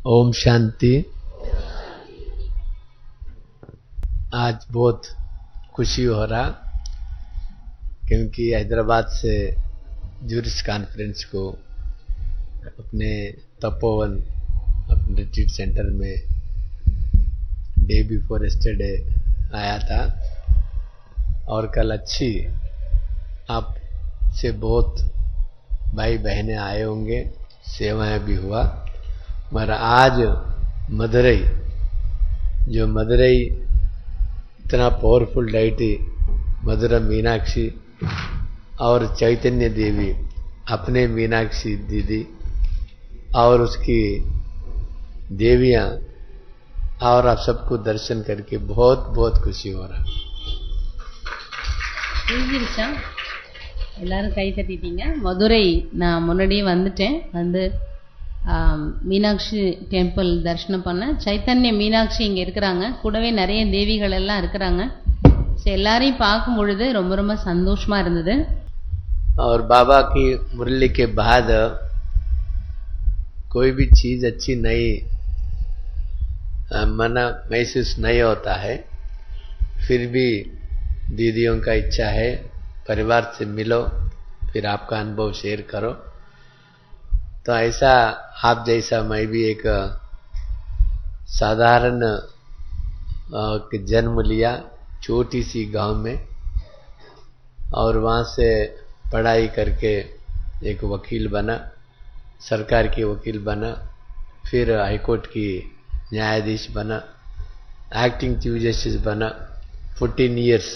ओम शांति। आज बहुत खुशी हो रहा क्योंकि हैदराबाद से जूरिस कॉन्फ्रेंस को अपने तपोवन अपने रिट्रीट सेंटर में डे बिफोर यस्टरडे आया था और कल अच्छी आप से बहुत भाई बहनें आए होंगे, सेवाएं भी हुआ। मगर आज मदुरई जो मदुरई इतना पावरफुल डाइटी मधुरा मीनाक्षी और चैतन्य देवी अपने मीनाक्षी दीदी और उसकी देवियां और आप सबको दर्शन करके बहुत बहुत खुशी हो रहा। எல்லாரும் கை தட்டிட்டீங்க. மதுரை நான் முன்னாடியே வந்துட்டேன். வந்து மீனாட்சி டெம்பிள் தரிசனம் பண்ணேன். சைத்தன்ய மீனாட்சி இங்கே இருக்கிறாங்க, கூடவே நிறைய தேவிகள் எல்லாம் இருக்கிறாங்க. எல்லாரையும் பார்க்கும் பொழுது ரொம்ப ரொம்ப சந்தோஷமா இருந்தது. और बाबा की मुरली के बाद कोई भी चीज अच्छी नहीं मन महसूस नहीं होता है, फिर भी दीदियों का इच्छा है परिवार से मिलो, फिर आपका अनुभव शेयर करो। तो ऐसा आप जैसा मैं भी एक साधारण जन्म लिया छोटी सी गांव में और वहाँ से पढ़ाई करके एक वकील बना, सरकार के वकील बना, फिर हाईकोर्ट की न्यायाधीश बना, एक्टिंग चीफ जस्टिस बना 14 इयर्स।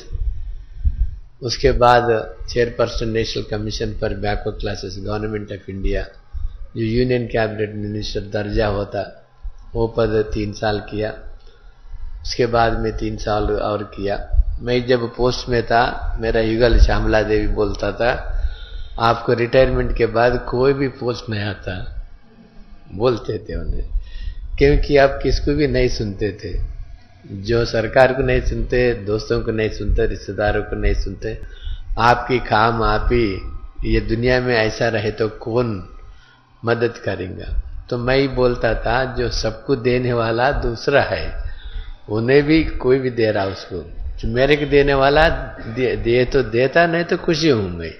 उसके बाद chairperson national commission for backward classes government of India जो यूनियन कैबिनेट मिनिस्टर दर्जा होता वो पद 3 साल किया। उसके बाद में 3 साल और किया। मैं जब पोस्ट में था मेरा युगल श्यामला देवी बोलता था आपको रिटायरमेंट के बाद कोई भी पोस्ट नहीं आता, बोलते थे उन्हें, क्योंकि आप किसको भी नहीं सुनते थे। जो सरकार को नहीं सुनते, दोस्तों को नहीं सुनते, रिश्तेदारों को नहीं सुनते, आपकी काम आप ही ये दुनिया में ऐसा रहे तो कौन मदद करेगा। तो मैं ही बोलता था जो सबको देने वाला दूसरा है, उन्हें भी कोई भी दे रहा उसको, जो मेरे को देने वाला दे तो देता, नहीं तो खुशी हूं मैं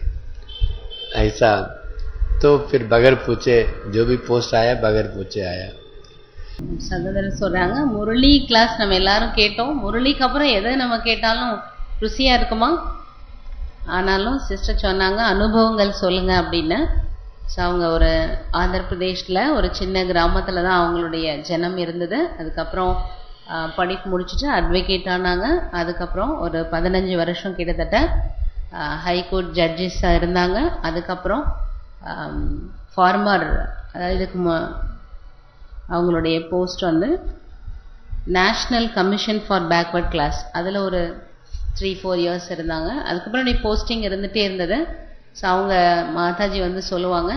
ऐसा। तो फिर बगैर पूछे जो भी पोस्ट आया बगैर पूछे आया। சகோதரர் சொல்றாங்க முரளி கிளாஸ் நம்ம எல்லாரும் கேட்டோம். முரளிக்கு அப்புறம் எதை நம்ம கேட்டாலும் ருசியா இருக்குமா? ஆனாலும் சிஸ்டர் சொன்னாங்க அனுபவங்கள் சொல்லுங்க அப்படின்னு. ஸோ அவங்க ஒரு ஆந்திர பிரதேஷில் ஒரு சின்ன கிராமத்தில் தான் அவங்களுடைய ஜனம் இருந்தது. அதுக்கப்புறம் படிப்பு முடிச்சுட்டு அட்வொகேட் ஆனாங்க. அதுக்கப்புறம் ஒரு 15 வருஷம் கிட்டத்தட்ட ஹைகோர்ட் ஜட்ஜஸாக இருந்தாங்க. அதுக்கப்புறம் ஃபார்மர், அதாவது இதுக்கு அவங்களுடைய போஸ்ட் வந்து national commission for backward class, அதில் ஒரு 3-4 இயர்ஸ் இருந்தாங்க. அதுக்கப்புறம் போஸ்டிங் இருந்துகிட்டே இருந்தது. ஸோ அவங்க மாதாஜி வந்து சொல்லுவாங்க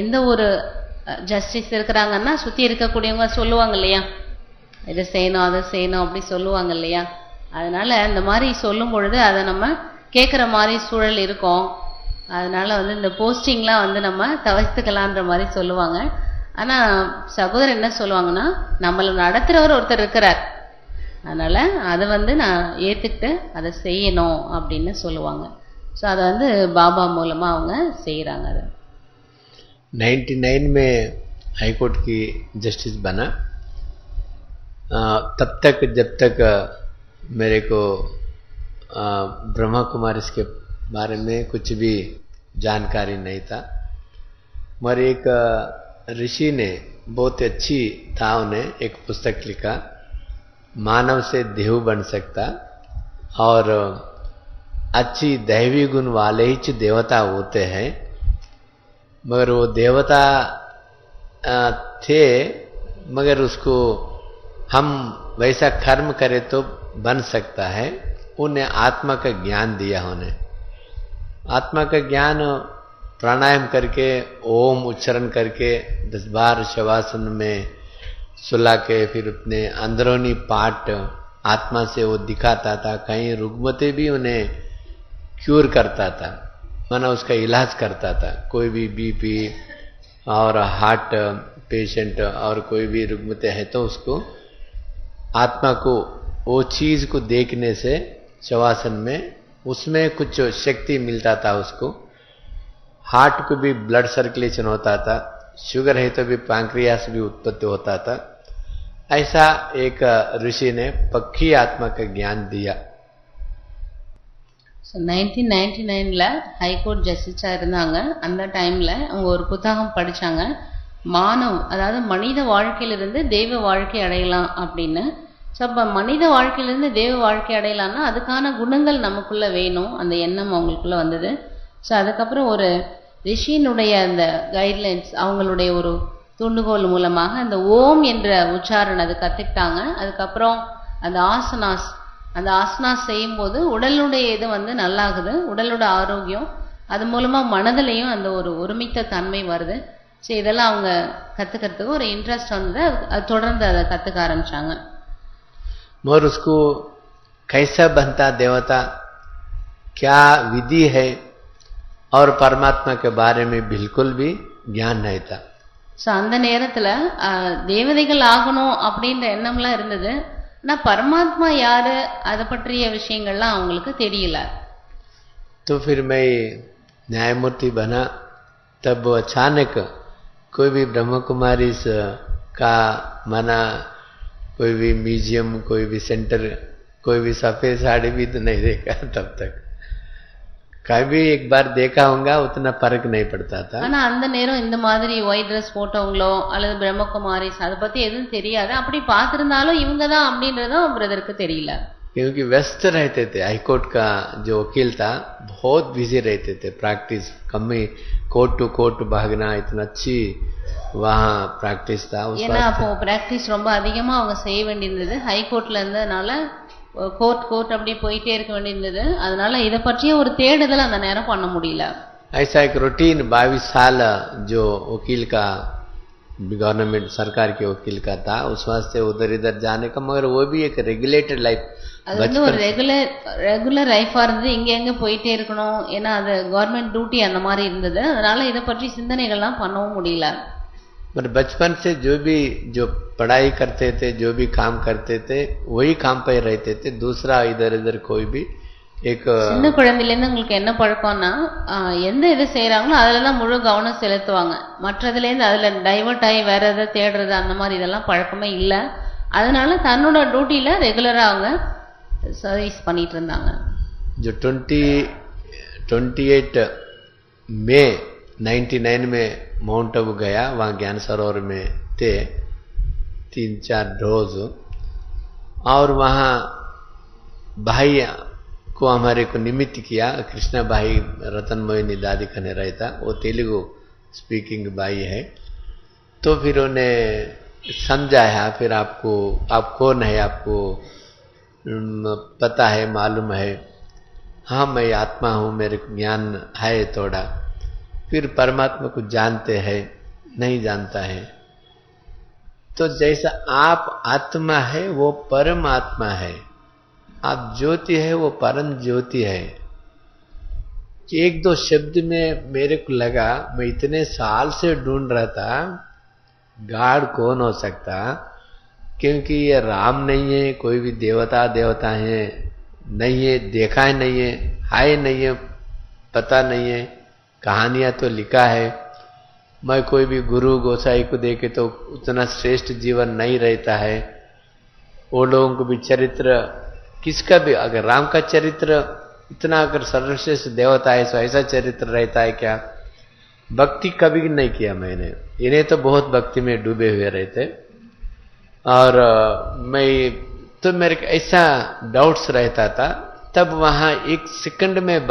எந்த ஒரு ஜஸ்டிஸ் இருக்கிறாங்கன்னா சுற்றி இருக்கக்கூடியவங்க சொல்லுவாங்க இல்லையா, இதை செய்யணும் அதை செய்யணும் அப்படி சொல்லுவாங்க இல்லையா. அதனால் இந்த மாதிரி சொல்லும் பொழுது அதை நம்ம கேட்குற மாதிரி சூழல் இருக்கும். அதனால் வந்து இந்த போஸ்டிங்லாம் வந்து நம்ம தவிர்த்துக்கலான்ற மாதிரி சொல்லுவாங்க. ஆனால் சகோதரர் என்ன சொல்லுவாங்கன்னா நம்மளை நடத்துகிறவர் ஒருத்தர் இருக்கிறார், அதனால் அதை வந்து நான் ஏற்றுக்கிட்டு அதை செய்யணும் அப்படின்னு சொல்லுவாங்க. ஸோ அதை வந்து பாபா மூலமாக அவங்க செய்கிறாங்க. அதை 99 में हाईकोर्ट की जस्टिस बना। तब तक जब तक मेरे को ब्रह्मा कुमारी के बारे में कुछ भी जानकारी नहीं था। मगर एक ऋषि ने बहुत अच्छी था, उन्हें एक पुस्तक लिखा मानव से देव बन सकता और अच्छी दैवी गुण वाले ही देवता होते हैं। मगर वो देवता थे, मगर उसको हम वैसा कर्म करें तो बन सकता है। उन्हें आत्मा का ज्ञान दिया। उन्हें आत्मा का ज्ञान प्राणायाम करके ओम उच्चारण करके 10 बार शवासन में सुला के फिर अपने अंदरूनी पार्ट आत्मा से वो दिखाता था। कहीं रुग्मते भी उन्हें क्यूर करता था, माना उसका इलाज करता था। कोई भी बीपी और हार्ट पेशेंट और कोई भी रुग्मते है तो उसको आत्मा को वो चीज को देखने से शवासन में उसमें कुछ शक्ति मिलता था उसको। हार्ट को भी ब्लड सर्कुलेशन होता था, शुगर है तो भी पैंक्रियास भी उत्पत्ति होता था। ऐसा एक ऋषि ने पक्की आत्मा का ज्ञान दिया। 1999ல ஹைகோர்ட் ஜஸ்டிஸா இருந்தாங்க. அந்த டைம்ல அவங்க ஒரு புத்தகம் படிச்சாங்க, மானவ் அதாவது மனித வாழ்க்கையிலிருந்து தெய்வ வாழ்க்கை அடையலாம் அப்படின்னு. ஸோ அப்போ மனித வாழ்க்கையிலிருந்து தெய்வ வாழ்க்கை அடையலாம்னா அதுக்கான குணங்கள் நமக்குள்ள வேணும், அந்த எண்ணம் அவங்களுக்குள்ள வந்தது. ஸோ அதுக்கப்புறம் ஒரு ரிஷியினுடைய அந்த கைட்லைன்ஸ், அவங்களுடைய ஒரு தூண்டுகோல் மூலமாக அந்த ஓம் என்ற உச்சாரணை அது கற்றுக்கிட்டாங்க. அதுக்கப்புறம் அந்த ஆசனாஸ் செய்யும்போது உடலுடைய இது நல்லாகுது, உடலோட ஆரோக்கியம், அது மூலமாக மனதிலையும் அந்த ஒரு ஒருமித்த தன்மை வருது. ஸோ இதெல்லாம் அவங்க கற்றுக்கிறதுக்கு ஒரு இன்ட்ரெஸ்ட் வந்தது, அது தொடர்ந்து அதை கற்றுக்க ஆரம்பித்தாங்க. मगर उसको कैसा बनता देवता, क्या विधि है और परमात्मा के बारे में बिल्कुल भी ज्ञान नहीं था. ஸோ அந்த நேரத்தில் தேவதைகள் ஆகணும் அப்படின்ற எண்ணம்லாம் இருந்தது, ஆனால் பரமாத்மா யாரு அதை பற்றிய விஷயங்கள்லாம் அவங்களுக்கு தெரியல. तो फिर मैं न्यायमूर्ति बना, तब अचानक कोई भी ब्रह्म कुमारी का मना, कोई भी म्यूजियम, कोई भी सेंटर, कोई भी सफेद साड़ी भी तो नहीं देखा. तब तक कभी एक बार देखा होगा, उतना फर्क नहीं पड़ता था. ஆனா அந்த நேரம் இந்த மாதிரி ஒயிட் ட்ரெஸ் போட்டவங்களோ அல்லது பிரம்மகுமாரிஸ் அதை பத்தி எதுவும் தெரியாது. அப்படி பார்த்திருந்தாலும் இவங்க தான் அப்படின்றதும் பிரதருக்கு தெரியல. क्योंकि व्यस्त रहते थे. हाईकोर्ट का जो वकील था बहुत बिजी रहते थे, प्रैक्टिस कमी, कोर्ट टू कोर्ट भागना, इतना अच्छी वहाँ प्रैक्टिस था. ஏன்னா அப்போ பிராக்டிஸ் ரொம்ப அதிகமா அவங்க செய்ய வேண்டியிருந்தது. ஹைகோர்ட்ல இருந்ததுனால கோர்ட் அப்படி போயிட்டே இருக்க வேண்டியிருந்தது. அதனால இதை பற்றிய ஒரு தேடுதல் அந்த நேரம் பண்ண முடியல. ऐसा एक रूटीन 22 साल जो वकील का, गवर्नमेंट सरकार के वकील का था, उस वास्ते उधर इधर जाने का, मगर वो भी एक रेगुलेटेड लाइफ. அது ஒரு ரெகுலர் லைஃபா இருந்தது, இங்க எங்க போயிட்டே இருக்கணும், ஏன்னா அது கவர்மெண்ட் டியூட்டி அந்த மாதிரி இருந்தது. அதனால இதை பற்றி சிந்தனைகள்லாம் பண்ணவும் முடியல. पर बचपन से जो पढ़ाई करते थे, जो भी काम करते थे, वही काम पे रहते थे. दूसरा इधर इधर कोई भी एक சின்ன குழந்தையிலேருந்து உங்களுக்கு என்ன பழக்கம்னா, எந்த இது செய்யறாங்களோ அதுல தான் முழு கவனம் செலுத்துவாங்க. மற்றதுலேருந்து அதுல டைவர்ட் ஆகி வேற எதை தேடுறது அந்த மாதிரி இதெல்லாம் பழக்கமே இல்லை. அதனால தன்னோட டியூட்டியில ரெகுலரா அவங்க சர்வீஸ் பண்ணிட்டு இருந்தாங்க. जो 28 मई 99 में माउंट आबू गया, वहाँ ज्ञान सरोवर में थे 3-4 रोज, और वहाँ भाई को हमारे को निमित्त किया. कृष्णा भाई रतन मोहिनी दादी खने रहता, वो तेलुगु स्पीकिंग भाई है. तो फिर उन्हें समझाया, फिर आप कौन है, आपको पता है, मालूम है? हाँ मैं आत्मा हूँ, मेरे को ज्ञान है थोड़ा. फिर परमात्मा को जानते हैं, नहीं जानता है. तो जैसा आप आत्मा है वो परमात्मा है, आप ज्योति है वो परम ज्योति है. एक दो शब्द में मेरे को लगा, मैं इतने साल से ढूंढ रहा था गॉड कौन हो सकता, क्योंकि ये राम नहीं है, कोई भी देवता है नहीं है, देखा है नहीं है, पता नहीं है, कहानियां तो लिखा है. मैं कोई भी गुरु गोसाई को देखे तो उतना श्रेष्ठ जीवन नहीं रहता है. वो लोगों को भी चरित्र, किसका भी, अगर राम का चरित्र इतना अगर सर्वश्रेष्ठ देवता है तो ऐसा चरित्र रहता है क्या? भक्ति कभी नहीं किया मैंने, इन्हें तो बहुत भक्ति में डूबे हुए रहते. और मैं तो मेरे को ऐसा डाउट्स रहता था. तब वहाँ एक सेकंड में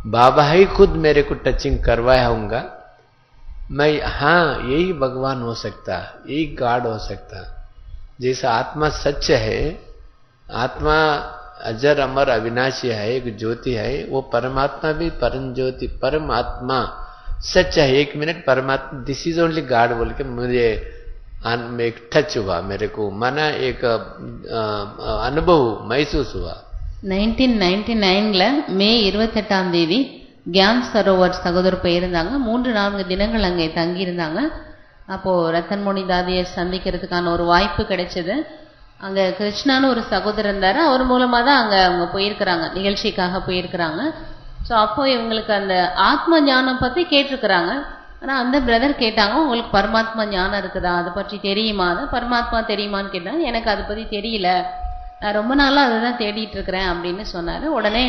बाबा ही खुद मेरे को टचिंग करवाया होगा. मैं हाँ यही भगवान हो सकता, यही गॉड हो सकता. जैसा आत्मा सच है, आत्मा अजर अमर अविनाशी है, एक ज्योति है, वो परमात्मा भी परम ज्योति, परमात्मा सच है. एक मिनट, परमात्मा दिस इज ओनली गॉड बोल के मुझे में एक टच हुआ, मेरे को माना एक अनुभव महसूस हुआ. 1999ல மே 28ஆம் தேதி கியான் சரோவர் சகோதரர் போயிருந்தாங்க. 3-4 தினங்கள் அங்கே தங்கியிருந்தாங்க. அப்போ ரத்தன்மணி தாதியை சந்திக்கிறதுக்கான ஒரு வாய்ப்பு கிடைச்சது. அங்க கிருஷ்ணான்னு ஒரு சகோதரர் இருந்தாரு, அவர் மூலமா தான் அவங்க போயிருக்கிறாங்க, நிகழ்ச்சிக்காக போயிருக்கிறாங்க. ஸோ அப்போ இவங்களுக்கு அந்த ஆத்ம ஞானம் பத்தி கேட்டிருக்கிறாங்க. ஆனா அந்த பிரதர் கேட்டாங்க, உங்களுக்கு பரமாத்மா ஞானம் இருக்குதா, அதை பற்றி தெரியுமா, பரமாத்மா தெரியுமான்னு கேட்டாங்க. எனக்கு அதை பத்தி தெரியல, நான் ரொம்ப நாளா அதை தான் தேடிட்டு இருக்கிறேன் அப்படின்னு சொன்னாரு. உடனே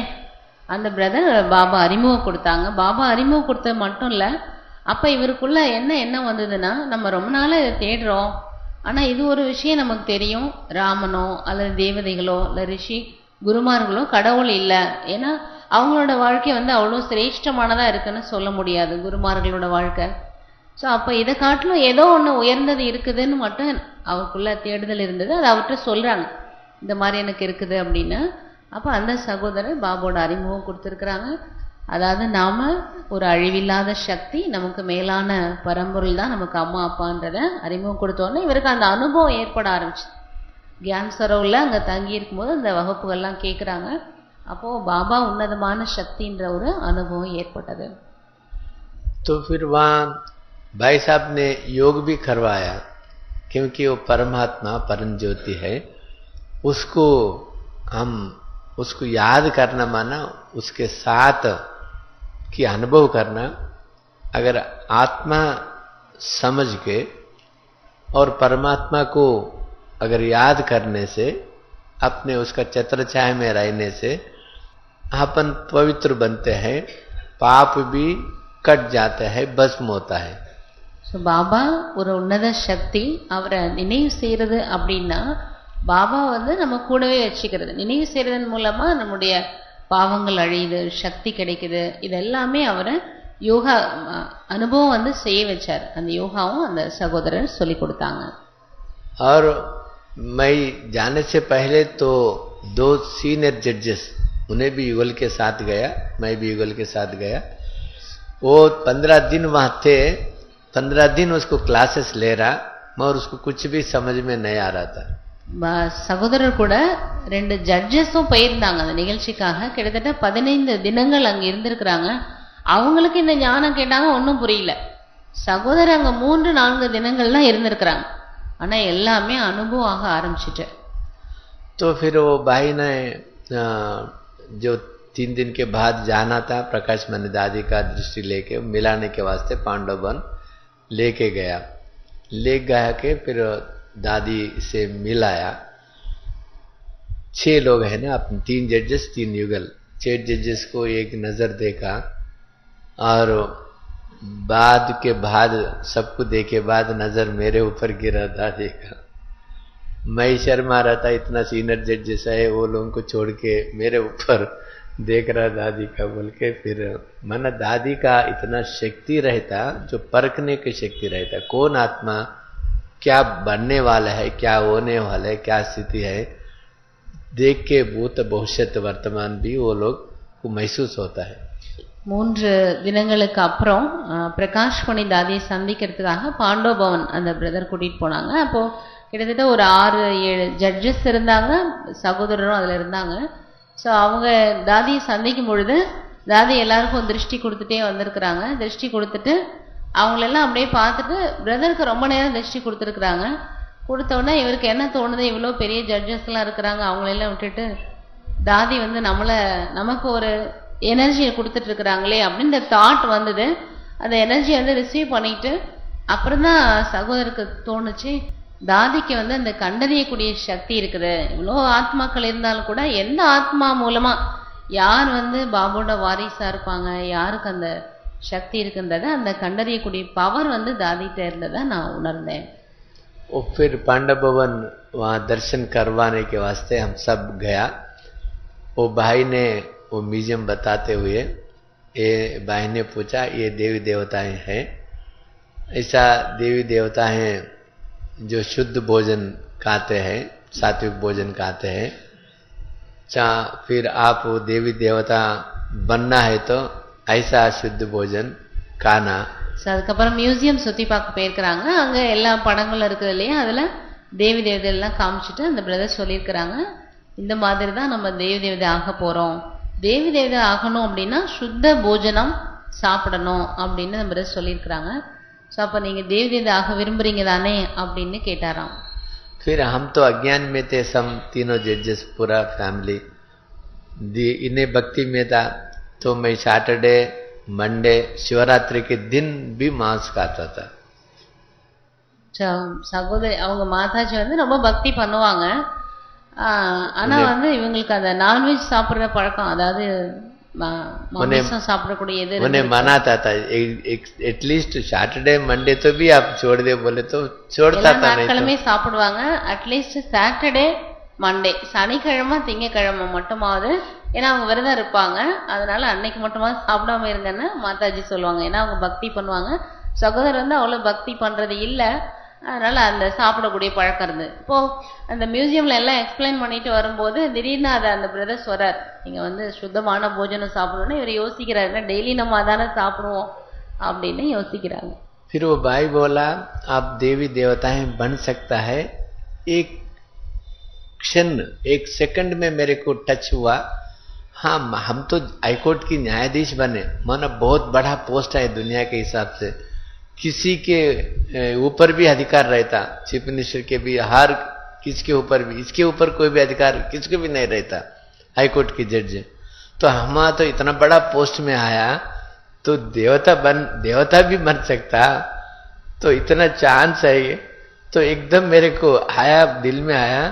அந்த பிரதர் பாபா அறிமுகம் கொடுத்தாங்க. பாபா அறிமுகம் கொடுத்தது மட்டும் இல்ல, அப்ப இவருக்குள்ள என்ன வந்ததுன்னா, நம்ம ரொம்ப நாளா இதை தேடுறோம், ஆனா இது ஒரு விஷயம் நமக்கு தெரியும், ராமனோ அல்லது தேவதைகளோ இல்ல ரிஷி குருமார்களோ கடவுள் இல்ல. ஏன்னா அவங்களோட வாழ்க்கை அவ்வளோ சிரேஷ்டமானதா இருக்குன்னு சொல்ல முடியாது, குருமார்களோட வாழ்க்கை. ஸோ அப்ப இதை காட்டிலும் ஏதோ ஒண்ணு உயர்ந்தது இருக்குதுன்னு மட்டும் அவருக்குள்ள தேடுதல் இருந்தது. அது அவர்கிட்ட சொல்றாங்க, இந்த மாதிரி எனக்கு இருக்குது அப்படின்னு. அப்ப அந்த சகோதரர் பாபோட அறிமுகம் கொடுத்துருக்குறாங்க. அதாவது நாம ஒரு அழிவில்லாத சக்தி, நமக்கு மேலான பரம்பொருள் தான் நமக்கு அம்மா அப்பான்றத அறிமுகம் கொடுத்தோன்னே இவருக்கு அந்த அனுபவம் ஏற்பட ஆரம்பிச்சு. கியான் சரோவில் அங்கே தங்கி இருக்கும்போது அந்த வகுப்புகள்லாம் கேட்குறாங்க. அப்போ பாபா உன்னதமான சக்தின்ற ஒரு அனுபவம் ஏற்பட்டது. तो फिर वहाँ भाई साहब ने योग भी करवाया, क्योंकि वो परमात्मा परम ज्योति है, उसको याद करना माना उसके साथ की अनुभव करना. अगर आत्मा समझ के और परमात्मा को अगर याद करने से, अपने उसका छत्रछाया में रहने से अपन पवित्र बनते हैं, पाप भी कट जाते हैं, भस्म होता है. ஸோ பாபா ஒரு உன்னத சக்தி, அவரை நினைவு செய்யறது அப்படின்னா பாபா நம்ம கூடவே வச்சுக்கிறது. நினைவு செய்யறதன் மூலமா நம்முடைய பாவங்கள் அழியுது, சக்தி கிடைக்குது. இது எல்லாமே அவரை யோகா அனுபவம் செய்ய வச்சார். அந்த யோகாவும் அந்த சகோதரர் சொல்லி கொடுத்தாங்க. और मैं जाने से पहले तो 2 सीनियर जजेस, उन्हें भी युगल के साथ गया, मैं भी युगल के साथ गया. वो 15 दिन वहाँ थे, 15 दिन उसको क्लासेस ले रहा, मगर उसको कुछ भी समझ में नहीं आ रहा था. சகோதரர் கூட 2 ஜட்ஜஸும் போயிருந்தாங்க அந்த நிகழ்ச்சிக்காக. கிட்டத்தட்ட 15 தினங்கள் அங்க இருந்திருக்கிறாங்க. அவங்களுக்கு இந்த ஞானம் கேட்டாங்க, ஒன்றும் புரியல. சகோதரர் அங்க 3-4 தினங்கள்லாம் இருந்திருக்கிறாங்க, ஆனா எல்லாமே அனுபவம் ஆக ஆரம்பிச்சுட்டு. तो फिर वो भाई ने जो 3 दिन के बाद जाना था, प्रकाश मणि दादी का दृष्टि लेके मिलाने के वास्ते पांडवन लेके गया के फिर दादी से मिलाया. 6 लोग हैं ना, अपने 3 जजेस 3 युगल, 6 जजेस को एक नजर देखा, और बाद के बाद सबको देखे बाद नजर मेरे ऊपर गिरा दादी का. मैं शर्मा रहा था, इतना सीनियर जज जैसा है, वो लोगों को छोड़ के मेरे ऊपर देख रहा दादी का बोल के. फिर माना दादी का इतना शक्ति रहता, जो परखने की शक्ति रहता, कौन आत्मा क्या बनने वाला है, क्या होने वाला है, क्या स्थिति है, देख के भूत भविष्य वर्तमान भी वो लोग को महसूस होता है. 3 தினங்களுக்கு அப்புறம் பிரகாஷ் மணி தாதியை சந்திக்கிறதுக்காக பாண்டவ பவன் அந்த பிரதர் கூட்டிட்டு போனாங்க. அப்போ கிட்டத்தட்ட ஒரு 6-7 ஜட்ஜஸ் இருந்தாங்க, சகோதரரும் அதுல இருந்தாங்க. ஸோ அவங்க தாதியை சந்திக்கும் பொழுது தாதி எல்லாருக்கும் திருஷ்டி கொடுத்துட்டே வந்திருக்கிறாங்க. திருஷ்டி கொடுத்துட்டு அவங்களெல்லாம் அப்படியே பார்த்துட்டு பிரதருக்கு ரொம்ப நேரம் திருஷ்டி கொடுத்துருக்குறாங்க. கொடுத்தோடனே இவருக்கு என்ன தோணுது, இவ்வளோ பெரிய ஜட்ஜஸ்லாம் இருக்கிறாங்க, அவங்களெல்லாம் விட்டுட்டு தாதி நமக்கு ஒரு எனர்ஜியை கொடுத்துட்டு இருக்கிறாங்களே அப்படின்ற தாட் வந்தது. அந்த எனர்ஜியை ரிசீவ் பண்ணிட்டு அப்புறம் தான் சகோதரருக்கு தோணுச்சு, தாதிக்கு அந்த கண்டறியக்கூடிய சக்தி இருக்குது. இவ்வளோ ஆத்மாக்கள் இருந்தாலும் கூட எந்த ஆத்மா மூலமா யார் பாபோட வாரிசா இருப்பாங்க, யாருக்கு அந்த சக்தி இருக்குன்றத அந்த கண்டறியக்கூடிய பவர் தாதிட்ட இருந்ததை நான் உணர்ந்தேன். फिर पांडव भवन वहाँ दर्शन करवाने के वास्ते हम सब गया. वो भाई ने वो म्यूजियम बताते हुए भाई ने पूछा, ये देवी देवताएं हैं, ऐसा देवी देवता हैं जो शुद्ध भोजन खाते हैं, सात्विक भोजन खाते हैं. फिर आप वो देवी देवता बनना है तो ऐसा शुद्ध भोजन खाना. அதுக்கப்புறம் மியூசியம் சுற்றி பார்க்க போயிருக்கிறாங்க. அங்கே எல்லா படங்களும் இருக்குது இல்லையா, அதில் தேவி தேவதையெல்லாம் காமிச்சிட்டு அந்த பிரதர் சொல்லியிருக்கிறாங்க, இந்த மாதிரி தான் நம்ம தேவி தேவதை ஆக போகிறோம். தேவி தேவதை ஆகணும் அப்படின்னா சுத்த போஜனம் சாப்பிடணும் அப்படின்னு நம்ம பிரதர் சொல்லியிருக்கிறாங்க. ஸோ அப்போ நீங்கள் தேவதை ஆக விரும்புறீங்க தானே அப்படின்னு கேட்டாராம். फिर हम तो अज्ञान में थे, सब तीनों जजेस पूरा फैमिली इन्हें भक्ति में था. तो मैं सैटरडे मंडे शिवरात्रि के दिन भी मांस खाता था. சகோதரி அவங்க மாதாஜி வந்து ரொம்ப பக்தி பண்ணுவாங்க. ஆனா வந்து இவங்களுக்கு அந்த நான்வெஜ் சாப்பிடுற பழக்கம், அதாவது मांस சாப்பிடக்கூடிய இது उन्हें मनाता था. एटलीस्ट सैटरडे मंडे तो भी आप छोड़ दे बोले तो छोड़ता था. நாட்களுமே சாப்பிடுவாங்க. அட்லீஸ்ட் சாட்டர்டே மண்டே சனிக்கிழமை திங்கக்கிழமை மட்டுமாவது, ஏன்னா அவங்க விரதம் இருப்பாங்க, அதனால அன்னைக்கு மட்டுமாவது சாப்பிடாம இருங்கன்னு மாதாஜி சொல்லுவாங்க. ஏன்னா அவங்க பக்தி பண்ணுவாங்க. சகோதரர் வந்து அவ்வளவு பக்தி பண்றது இல்லை, அதனால அந்த சாப்பிடக்கூடிய பழக்கம் இருந்தது. இப்போ அந்த மியூசியம்ல எல்லாம் எக்ஸ்பிளைன் பண்ணிட்டு வரும்போது திடீர்னு அதை அந்த பிரதர்ஸ் வரார், நீங்க வந்து சுத்தமான போஜனம் சாப்பிடணும்னு இவர் யோசிக்கிறாரு. டெய்லி நம்ம அதானே சாப்பிடுவோம் அப்படின்னு யோசிக்கிறாங்க. फिर वो भाई बोला आप देवी देवताएं बन सकता है. एक क्षण एक सेकंड में मेरे को टच हुआ. हाँ, हम तो हाईकोर्ट की न्यायाधीश बने, माना बहुत बड़ा पोस्ट है दुनिया के हिसाब से, किसी के ऊपर भी अधिकार रहता, चीफ मिनिस्टर के भी, हर किसके ऊपर भी, इसके ऊपर कोई भी अधिकार किसके भी नहीं रहता, हाईकोर्ट की जज. तो हमारा तो इतना बड़ा पोस्ट में आया, तो देवता भी बन सकता, तो इतना चांस है ये. तो एकदम मेरे को आया, दिल में आया,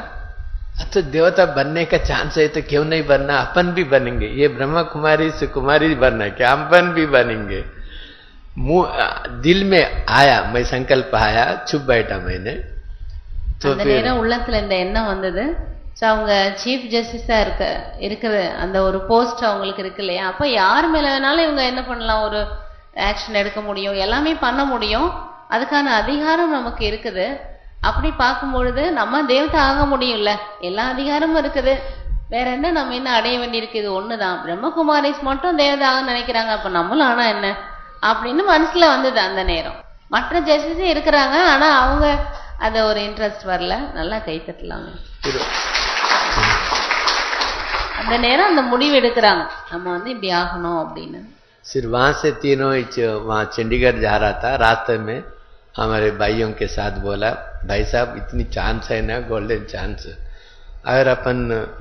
तो देवता बनने का चांस है तो क्यों नहीं बनना, अपन भी बनेंगे. ये ब्रह्मा कुमारी से कुमारी बनना है क्या, अपन भी बनेंगे. दिल में आया, मैं संकल्प आया, चुप बैठा मैंने. तो அந்த நேரம் உள்ளத்துல இந்த எண்ணம் வந்தது. ஸோ அவங்க சீஃப் ஜஸ்டிஸா இருக்கிற அந்த ஒரு போஸ்ட் அவங்களுக்கு இருக்கு இல்லையா, அப்ப யார் மேல வேணாலும் இவங்க என்ன பண்ணலாம், ஒரு ஆக்ஷன் எடுக்க முடியும், எல்லாமே பண்ண முடியும், அதுக்கான அதிகாரம் நமக்கு இருக்குது. அப்படி பார்க்கும்பொழுது நம்ம தேவதை ஆக முடியும்ல, எல்லா அதிகாரமும் இருக்குது, வேற என்ன நம்ம என்ன அடைய வேண்டியிருக்கு, இது ஒண்ணுதான். பிரம்மகுமாரிஸ் மட்டும் தேவதை ஆக நினைக்கிறாங்க, அப்ப நம்மளும் ஆனா என்ன அப்படின்னு மனசுல வந்தது அந்த நேரம். மற்ற ஜட்ஜஸே இருக்கிறாங்க, ஆனா அவங்க அத ஒரு இன்ட்ரெஸ்ட் வரல. நல்லா கை தட்டலாங்க. அந்த நேரம் அந்த முடிவு எடுக்கிறாங்க, நம்ம வந்து இப்படி ஆகணும் அப்படின்னு. फिर वहां से तीनों वहां चंडीगढ़ जा रहा था, रास्ते में हमारे भाइयों के साथ बोला, भाई साहब इतनी चांस है ना, गोल्डन चांस, अगर अपन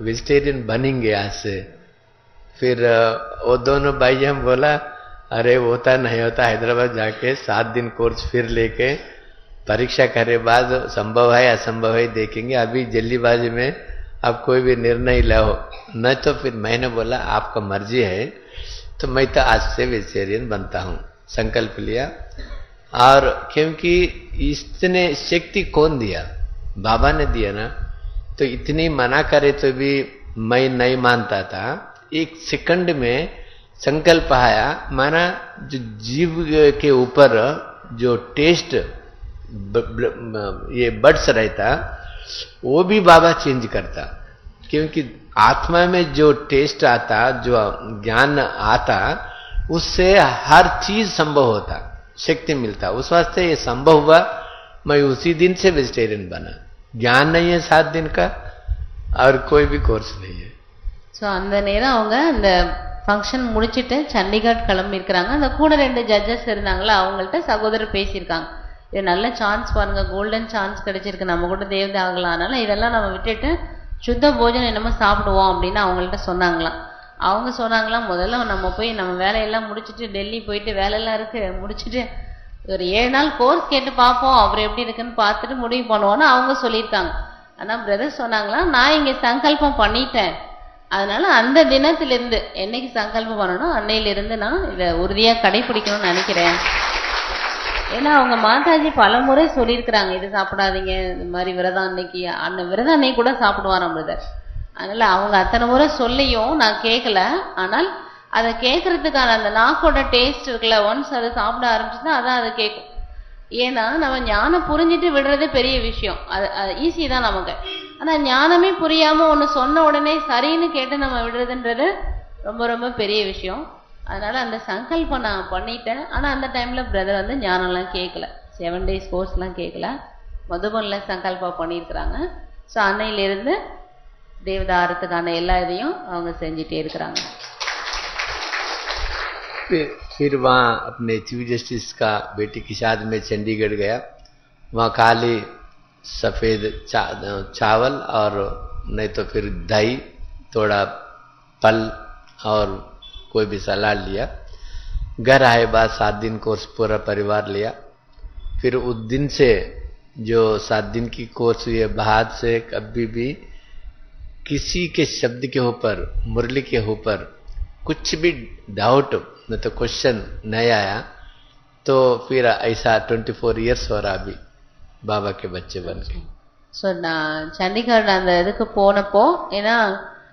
वेजिटेरियन बनेंगे आज से. फिर वो दोनों भाई हम बोला, अरे होता नहीं होता, हैदराबाद जाके 7 दिन कोर्स फिर लेके परीक्षा करे बाद संभव है असंभव है देखेंगे, अभी जल्दीबाजी में अब कोई भी निर्णय लो न. तो फिर मैंने बोला आपका मर्जी है, तो मैं तो आज से वेजिटेरियन बनता हूँ, संकल्प लिया. और क्योंकि इतने शक्ति कौन दिया, बाबा ने दिया ना, तो इतनी मना करे तो भी मैं नहीं मानता था. एक सेकंड में संकल्प आया, माना जो जीव के ऊपर जो टेस्ट ये बड्स रहता, वो भी बाबा चेंज करता. क्योंकि आत्मा में जो टेस्ट आता, जो ज्ञान आता, उससे हर चीज संभव होता, शक्ति मिलता. उस वास्ते ये संभव हुआ, मैं उसी दिन से वेजिटेरियन बना. ज्ञान नहीं है 7 दिन का और कोई भी कोर्स नहीं है. ஸோ அந்த நேரம் அவங்க அந்த ஃபங்க்ஷன் முடிச்சுட்டு சண்டிகர் கிளம்பி இருக்கிறாங்க. அந்த கூட 2 ஜட்ஜஸ் இருந்தாங்களா, அவங்கள்ட்ட சகோதரர் பேசியிருக்காங்க, இது நல்ல சான்ஸ் பாருங்க, கோல்டன் சான்ஸ் கிடைச்சிருக்கு, நம்ம கூட தேவதை ஆகலாம், அதனால இதெல்லாம் நம்ம விட்டுட்டு சுத்த போஜனம் என்னமோ சாப்பிடுவோம் அப்படின்னு அவங்கள்ட்ட சொன்னாங்களாம். அவங்க சொன்னாங்களாம், முதல்ல நம்ம போய் நம்ம வேலையெல்லாம் முடிச்சுட்டு டெல்லி போயிட்டு வேலையெல்லாம் இருக்கு முடிச்சுட்டு ஒரு 7 நாள் கோர்ஸ் கேட்டு பார்ப்போம், அவர் எப்படி இருக்குன்னு பார்த்துட்டு முடிவு பண்ணுவோன்னு அவங்க சொல்லியிருக்காங்க. ஆனால் பிரதர் சொன்னாங்களாம், நான் இங்கே சங்கல்பம் பண்ணிட்டேன், அதனால அந்த தினத்திலிருந்து என்னைக்கு சங்கல்பம் பண்ணணும் அன்னையிலிருந்து நான் இதை உறுதியாக கடைபிடிக்கணும்னு நினைக்கிறேன். ஏன்னா அவங்க மாதாஜி பல முறை சொல்லியிருக்கிறாங்க, இது சாப்பிடாதீங்க, இந்த மாதிரி விரதம் அன்னைக்கு, அந்த விரதம் அன்னைக்கு கூட சாப்பிடுவாராம் பிரதர். அதனால அவங்க அத்தனை முறை சொல்லியும் நான் கேட்கல. ஆனால் அதை கேட்கறதுக்கான அந்த நாக்கோட டேஸ்ட் இருக்குல்ல, ஒன்ஸ் அதை சாப்பிட ஆரம்பிச்சுன்னா அதான் அதை கேட்கும். ஏன்னா நம்ம ஞானம் புரிஞ்சுட்டு விடுறது பெரிய விஷயம், அது ஈஸி தான் நமக்கு. ஆனால் ஞானமே புரியாம ஒன்று சொன்ன உடனே சரின்னு கேட்டு நம்ம விடுறதுன்றது ரொம்ப ரொம்ப பெரிய விஷயம். அதனால அந்த சங்கல்பம் நான் பண்ணிட்டேன். ஆனால் அந்த டைம்ல பிரதர் வந்து ஞானம்லாம் கேட்கல, 7 days கோர்ஸ்லாம் கேட்கல, மதுபனில் சங்கல்பம் பண்ணியிருக்கிறாங்க. ஸோ அன்னையிலிருந்து தேவதாரத்துக்கான எல்லா இதையும் அவங்க செஞ்சுட்டே இருக்கிறாங்க. फिर वहाँ अपने चीफ जस्टिस का बेटी के साथ में चंडीगढ़ गया। वहाँ खाली सफ़ेद चावल और नहीं तो फिर दही, थोड़ा फल और कोई भी सलाद लिया। घर आए बाद 7 दिन कोर्स पूरा परिवार लिया। फिर उस दिन से जो 7 दिन की कोर्स हुई है, बाद से कभी भी किसी के शब्द के ऊपर, मुरली के ऊपर कुछ भी डाउट न तो क्वेश्चन नहीं आया। तो फिर ऐसा 24 इयर्स हो रहा अभी बाबा के बच्चे बन के। ஸோ நான் சண்டிகர் அந்த இதுக்கு போனப்போ, ஏன்னா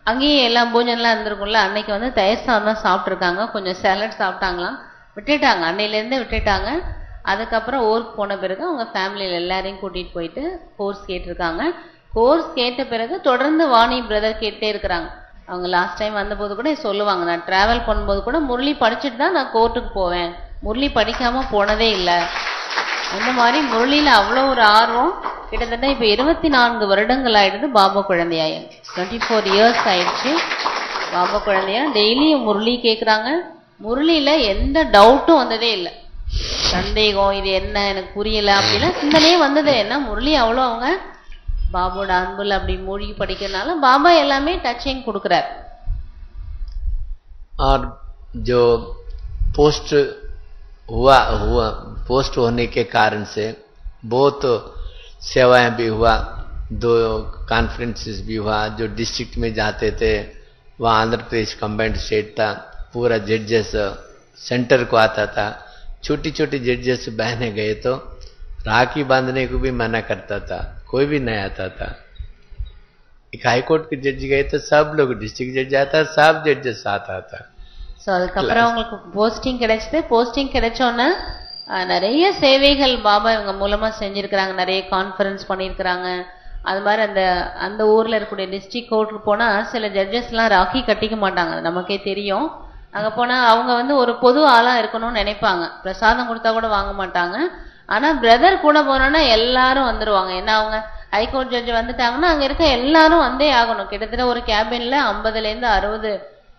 அங்கேயும் எல்லாம் பூஜன்லாம் இருந்திருக்கும்ல, அன்னைக்கு வந்து தயிர் சாதம் தான் சாப்பிட்ருக்காங்க, கொஞ்சம் சேலட் சாப்பிட்டாங்களாம், விட்டுட்டாங்க, அன்னையிலேருந்தே விட்டுட்டாங்க. அதுக்கப்புறம் ஊருக்கு போன பிறகு அவங்க ஃபேமிலியில் எல்லாரையும் கூட்டிகிட்டு போயிட்டு கோர்ஸ் கேட்டிருக்காங்க. கோர்ஸ் கேட்ட பிறகு தொடர்ந்து வாணி பிரதர் கேட்டே இருக்கிறாங்க. அவங்க லாஸ்ட் டைம் வந்தபோது கூட சொல்லுவாங்க, நான் ட்ராவல் பண்ணும்போது கூட முரளி படிச்சுட்டு தான் நான் கோர்ட்டுக்கு போவேன், முரளி படிக்காமல் போனதே இல்லை. இந்த மாதிரி முரளியில் அவ்வளோ ஒரு ஆர்வம். கிட்டத்தட்ட இப்போ 24 வருடங்கள் ஆயிடுது பாபா குழந்தையாய. 24 இயர்ஸ் ஆயிடுச்சு பாபா குழந்தையா. டெய்லியும் முரளி கேட்குறாங்க. முரளியில் எந்த டவுட்டும் வந்ததே இல்லை. சந்தேகம், இது என்ன எனக்கு புரியல அப்படின்னா சிந்தனையே வந்தது. ஏன்னா முரளி அவ்வளோ அவங்க பாபோட அன்புல அப்படி மூழ்கி படிக்கிறதுனால பாபா எல்லாமே டச்சிங் கொடுக்குறார். और जो पोस्ट हुआ पोस्ट होने के कारण से बहुत सेवाएं भी हुआ, 2 कॉन्फ्रेंसेस भी हुआ। जो डिस्ट्रिक्ट में जाते थे वहाँ आंध्र प्रदेश कंबाइंड स्टेट था, पूरा जजेस सेंटर को आता था। छोटी छोटी जजेस बहने गए तो राखी बांधने को भी मना करता था, कोई भी नहीं आता था। एक हाई कोर्ट के जज गए तो सब लोग, डिस्ट्रिक्ट जज आता, सब जजेस आता था। ஸோ அதுக்கப்புறம் அவங்களுக்கு போஸ்டிங் கிடைச்சது. போஸ்டிங் கிடைச்சோன்னே நிறைய சேவைகள் பாபா இவங்க மூலமாக செஞ்சுருக்கிறாங்க. நிறைய கான்ஃபரன்ஸ் பண்ணியிருக்கிறாங்க. அது மாதிரி அந்த ஊரில் இருக்கக்கூடிய டிஸ்ட்ரிக்ட் கோர்ட்டுக்கு போனால் சில ஜட்ஜஸ்லாம் ராக்கி கட்டிக்க மாட்டாங்க, நமக்கே தெரியும். அங்கே போனால் அவங்க வந்து ஒரு பொது ஆளாக இருக்கணும்னு நினைப்பாங்க, பிரசாதம் கொடுத்தா கூட வாங்க மாட்டாங்க. ஆனால் பிரதர் கூட போனோன்னா எல்லாரும் வந்துடுவாங்க. ஏன்னா அவங்க ஹைகோர்ட் ஜட்ஜ் வந்துட்டாங்கன்னா அங்கே இருக்க எல்லாரும் வந்தே ஆகணும். கிட்டத்தட்ட ஒரு கேபினில் 50லேருந்து 60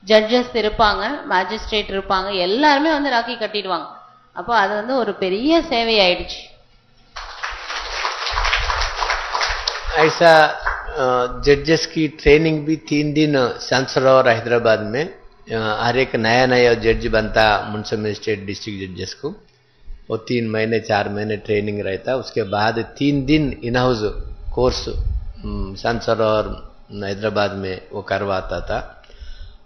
ஜட்ஜஸ் இருப்பாங்க, மேஜிஸ்ட்ரேட் இருப்பாங்க, எல்லாருமே வந்து ராக்கி கட்டிடுவாங்க. அப்போ அது வந்து ஒரு பெரிய சேவை ஆயிடுச்சு. ऐसा जजेस की ट्रेनिंग भी 3 दिन सांसरोवर हैदराबाद में हर एक नया जज बनता मुंसिपल मजिस्ट्रेट डिस्ट्रिक्ट जजेस को। वो 3 महीने 4 महीने ट्रेनिंग रहता। उसके बाद 3 दिन इन हाउस कोर्स सांसरोवर हैदराबाद में वो करवाता था।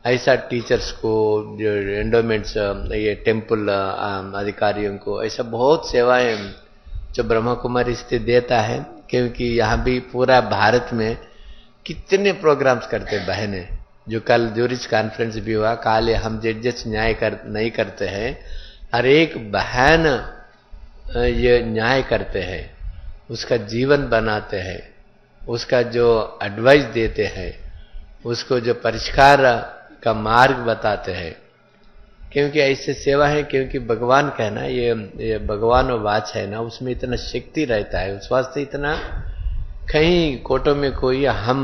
ऐसा टीचर्स को, जो एंडोमेंट्स, ये टेम्पल अधिकारियों को, ऐसा बहुत सेवाएं जो ब्रह्मा कुमारी से देता है। क्योंकि यहाँ भी पूरा भारत में कितने प्रोग्राम्स करते बहनें। जो कल ज्यूरिच कॉन्फ्रेंस भी हुआ, काले हम जजेस न्याय नहीं करते हैं, हर एक बहन ये न्याय करते हैं, उसका जीवन बनाते हैं, उसका जो एडवाइस देते हैं, उसको जो परिष्कार का मार्ग बताते हैं। क्योंकि ऐसे सेवा है, क्योंकि भगवान कहना ये भगवान वाच है ना, उसमें इतना शक्ति रहता है। उस वास्ते इतना कहीं कोटों में कोई हम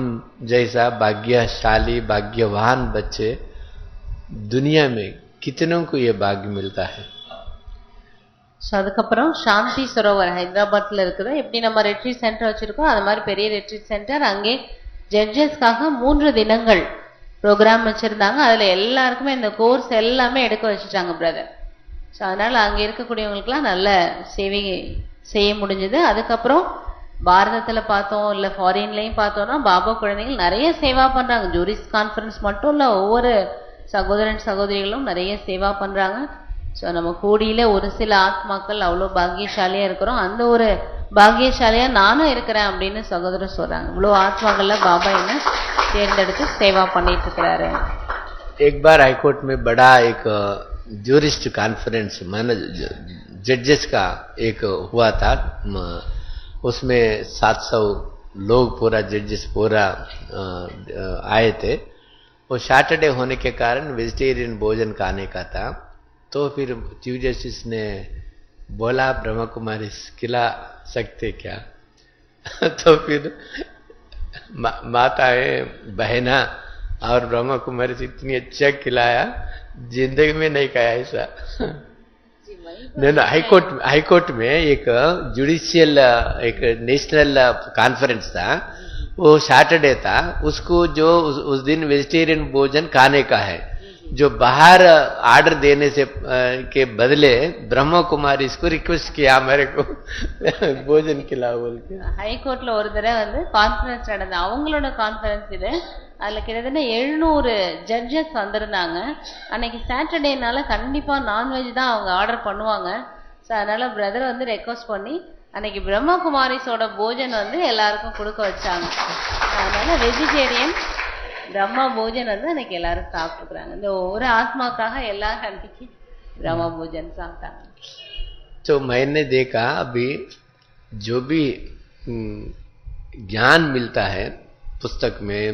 जैसा भाग्यशाली भाग्यवान बच्चे दुनिया में कितनों को ये भाग्य मिलता है। ஸோ அதுக்கப்புறம் சாந்தி சரோவர் ஹைதராபாத்தில் இருக்குது. எப்படி நம்ம ரெட்ரீட் சென்டர் வச்சுருக்கோம் அது மாதிரி பெரிய ரெட்ரீட் சென்டர். அங்கே ஜட்ஜஸ்க்காக 3 தினங்கள் ப்ரோக்ராம் வச்சுருந்தாங்க. அதில் எல்லாருக்குமே இந்த கோர்ஸ் எல்லாமே எடுக்க வச்சுட்டாங்க பிரதர். ஸோ அதனால் அங்கே இருக்கக்கூடியவங்களுக்குலாம் நல்ல சேவை செய்ய முடிஞ்சது. அதுக்கப்புறம் பாரதத்தில் பார்த்தோம், இல்லை ஃபாரின்லேயும் பார்த்தோன்னா பாபா குழந்தைகள் நிறைய சேவா பண்ணுறாங்க. ஜூரிஸ் கான்ஃபரன்ஸ் மட்டும் இல்லை, ஒவ்வொரு சகோதரன் சகோதரிகளும் நிறைய சேவா பண்ணுறாங்க. ஸோ நம்ம கூடியில் ஒரு சில ஆத்மாக்கள் அவ்வளோ பாக்கியசாலியாக இருக்கிறோம். அந்த ஒரு பாக்கியசாலியாக நானும் இருக்கிறேன் அப்படின்னு சகோதரர் சொல்கிறாங்க. இவ்வளோ ஆத்மாக்கள்ல பாபா என்ன தேர்ந்தெடுத்து சேவா பண்ணிட்டு இருக்கிறாரு. एक बार हाईकोर्ट में बड़ा एक ज्यूरिस्ट कॉन्फ्रेंस जजेस का एक हुआ था। उसमें 700 लोग पूरा जजेस पूरा आए थे। वो सैटरडे होने के कारण वेजिटेरियन भोजन खाने का था। तो फिर चीफ जस्टिस ने बोला ब्रह्मा कुमारी खिला सकते क्या? तो फिर माताएं बहना और ब्रह्मा कुमारी से इतनी अच्छा खिलाया जिंदगी में नहीं कहा ऐसा। हाईकोर्ट में एक जुडिशियल एक नेशनल कॉन्फ्रेंस था, वो सैटरडे था, उसको जो उस दिन वेजिटेरियन भोजन खाने का है, जो बाहर आर्डर देने से के बदले ब्रह्मा कुमारी इसको रिक्वेस्ट किया मेरे को भोजन खिलाओ बोल के। ஹைகோர்ட்ல ஒரு தடவை வந்து கான்ஃபரன்ஸ் நடந்தது, அவங்களோட கான்ஃபரன்ஸ் இது. அதுல கிட்டத்தட்ட 700 ஜட்ஜஸ் வந்திருந்தாங்க. அன்னைக்கு சாட்டர்டேனால கண்டிப்பா நான்வெஜ் தான் அவங்க ஆர்டர் பண்ணுவாங்க. ஸோ அதனால பிரதர் வந்து ரெக்வஸ்ட் பண்ணி அன்னைக்கு பிரம்மகுமாரிஸோட போஜன் வந்து எல்லாருக்கும் கொடுக்க வச்சாங்க. அதனால வெஜிடேரியன் பிரம்மா போஜன் வந்து அன்னைக்கு எல்லாரும் சாப்பிட்டுக்கிறாங்க. இந்த ஒரு ஆத்மாக்காக எல்லாரும் அன்னைக்கு ब्रह्मा भोजन सामता। तो मैंने देखा अभी जो भी ज्ञान मिलता है पुस्तक में,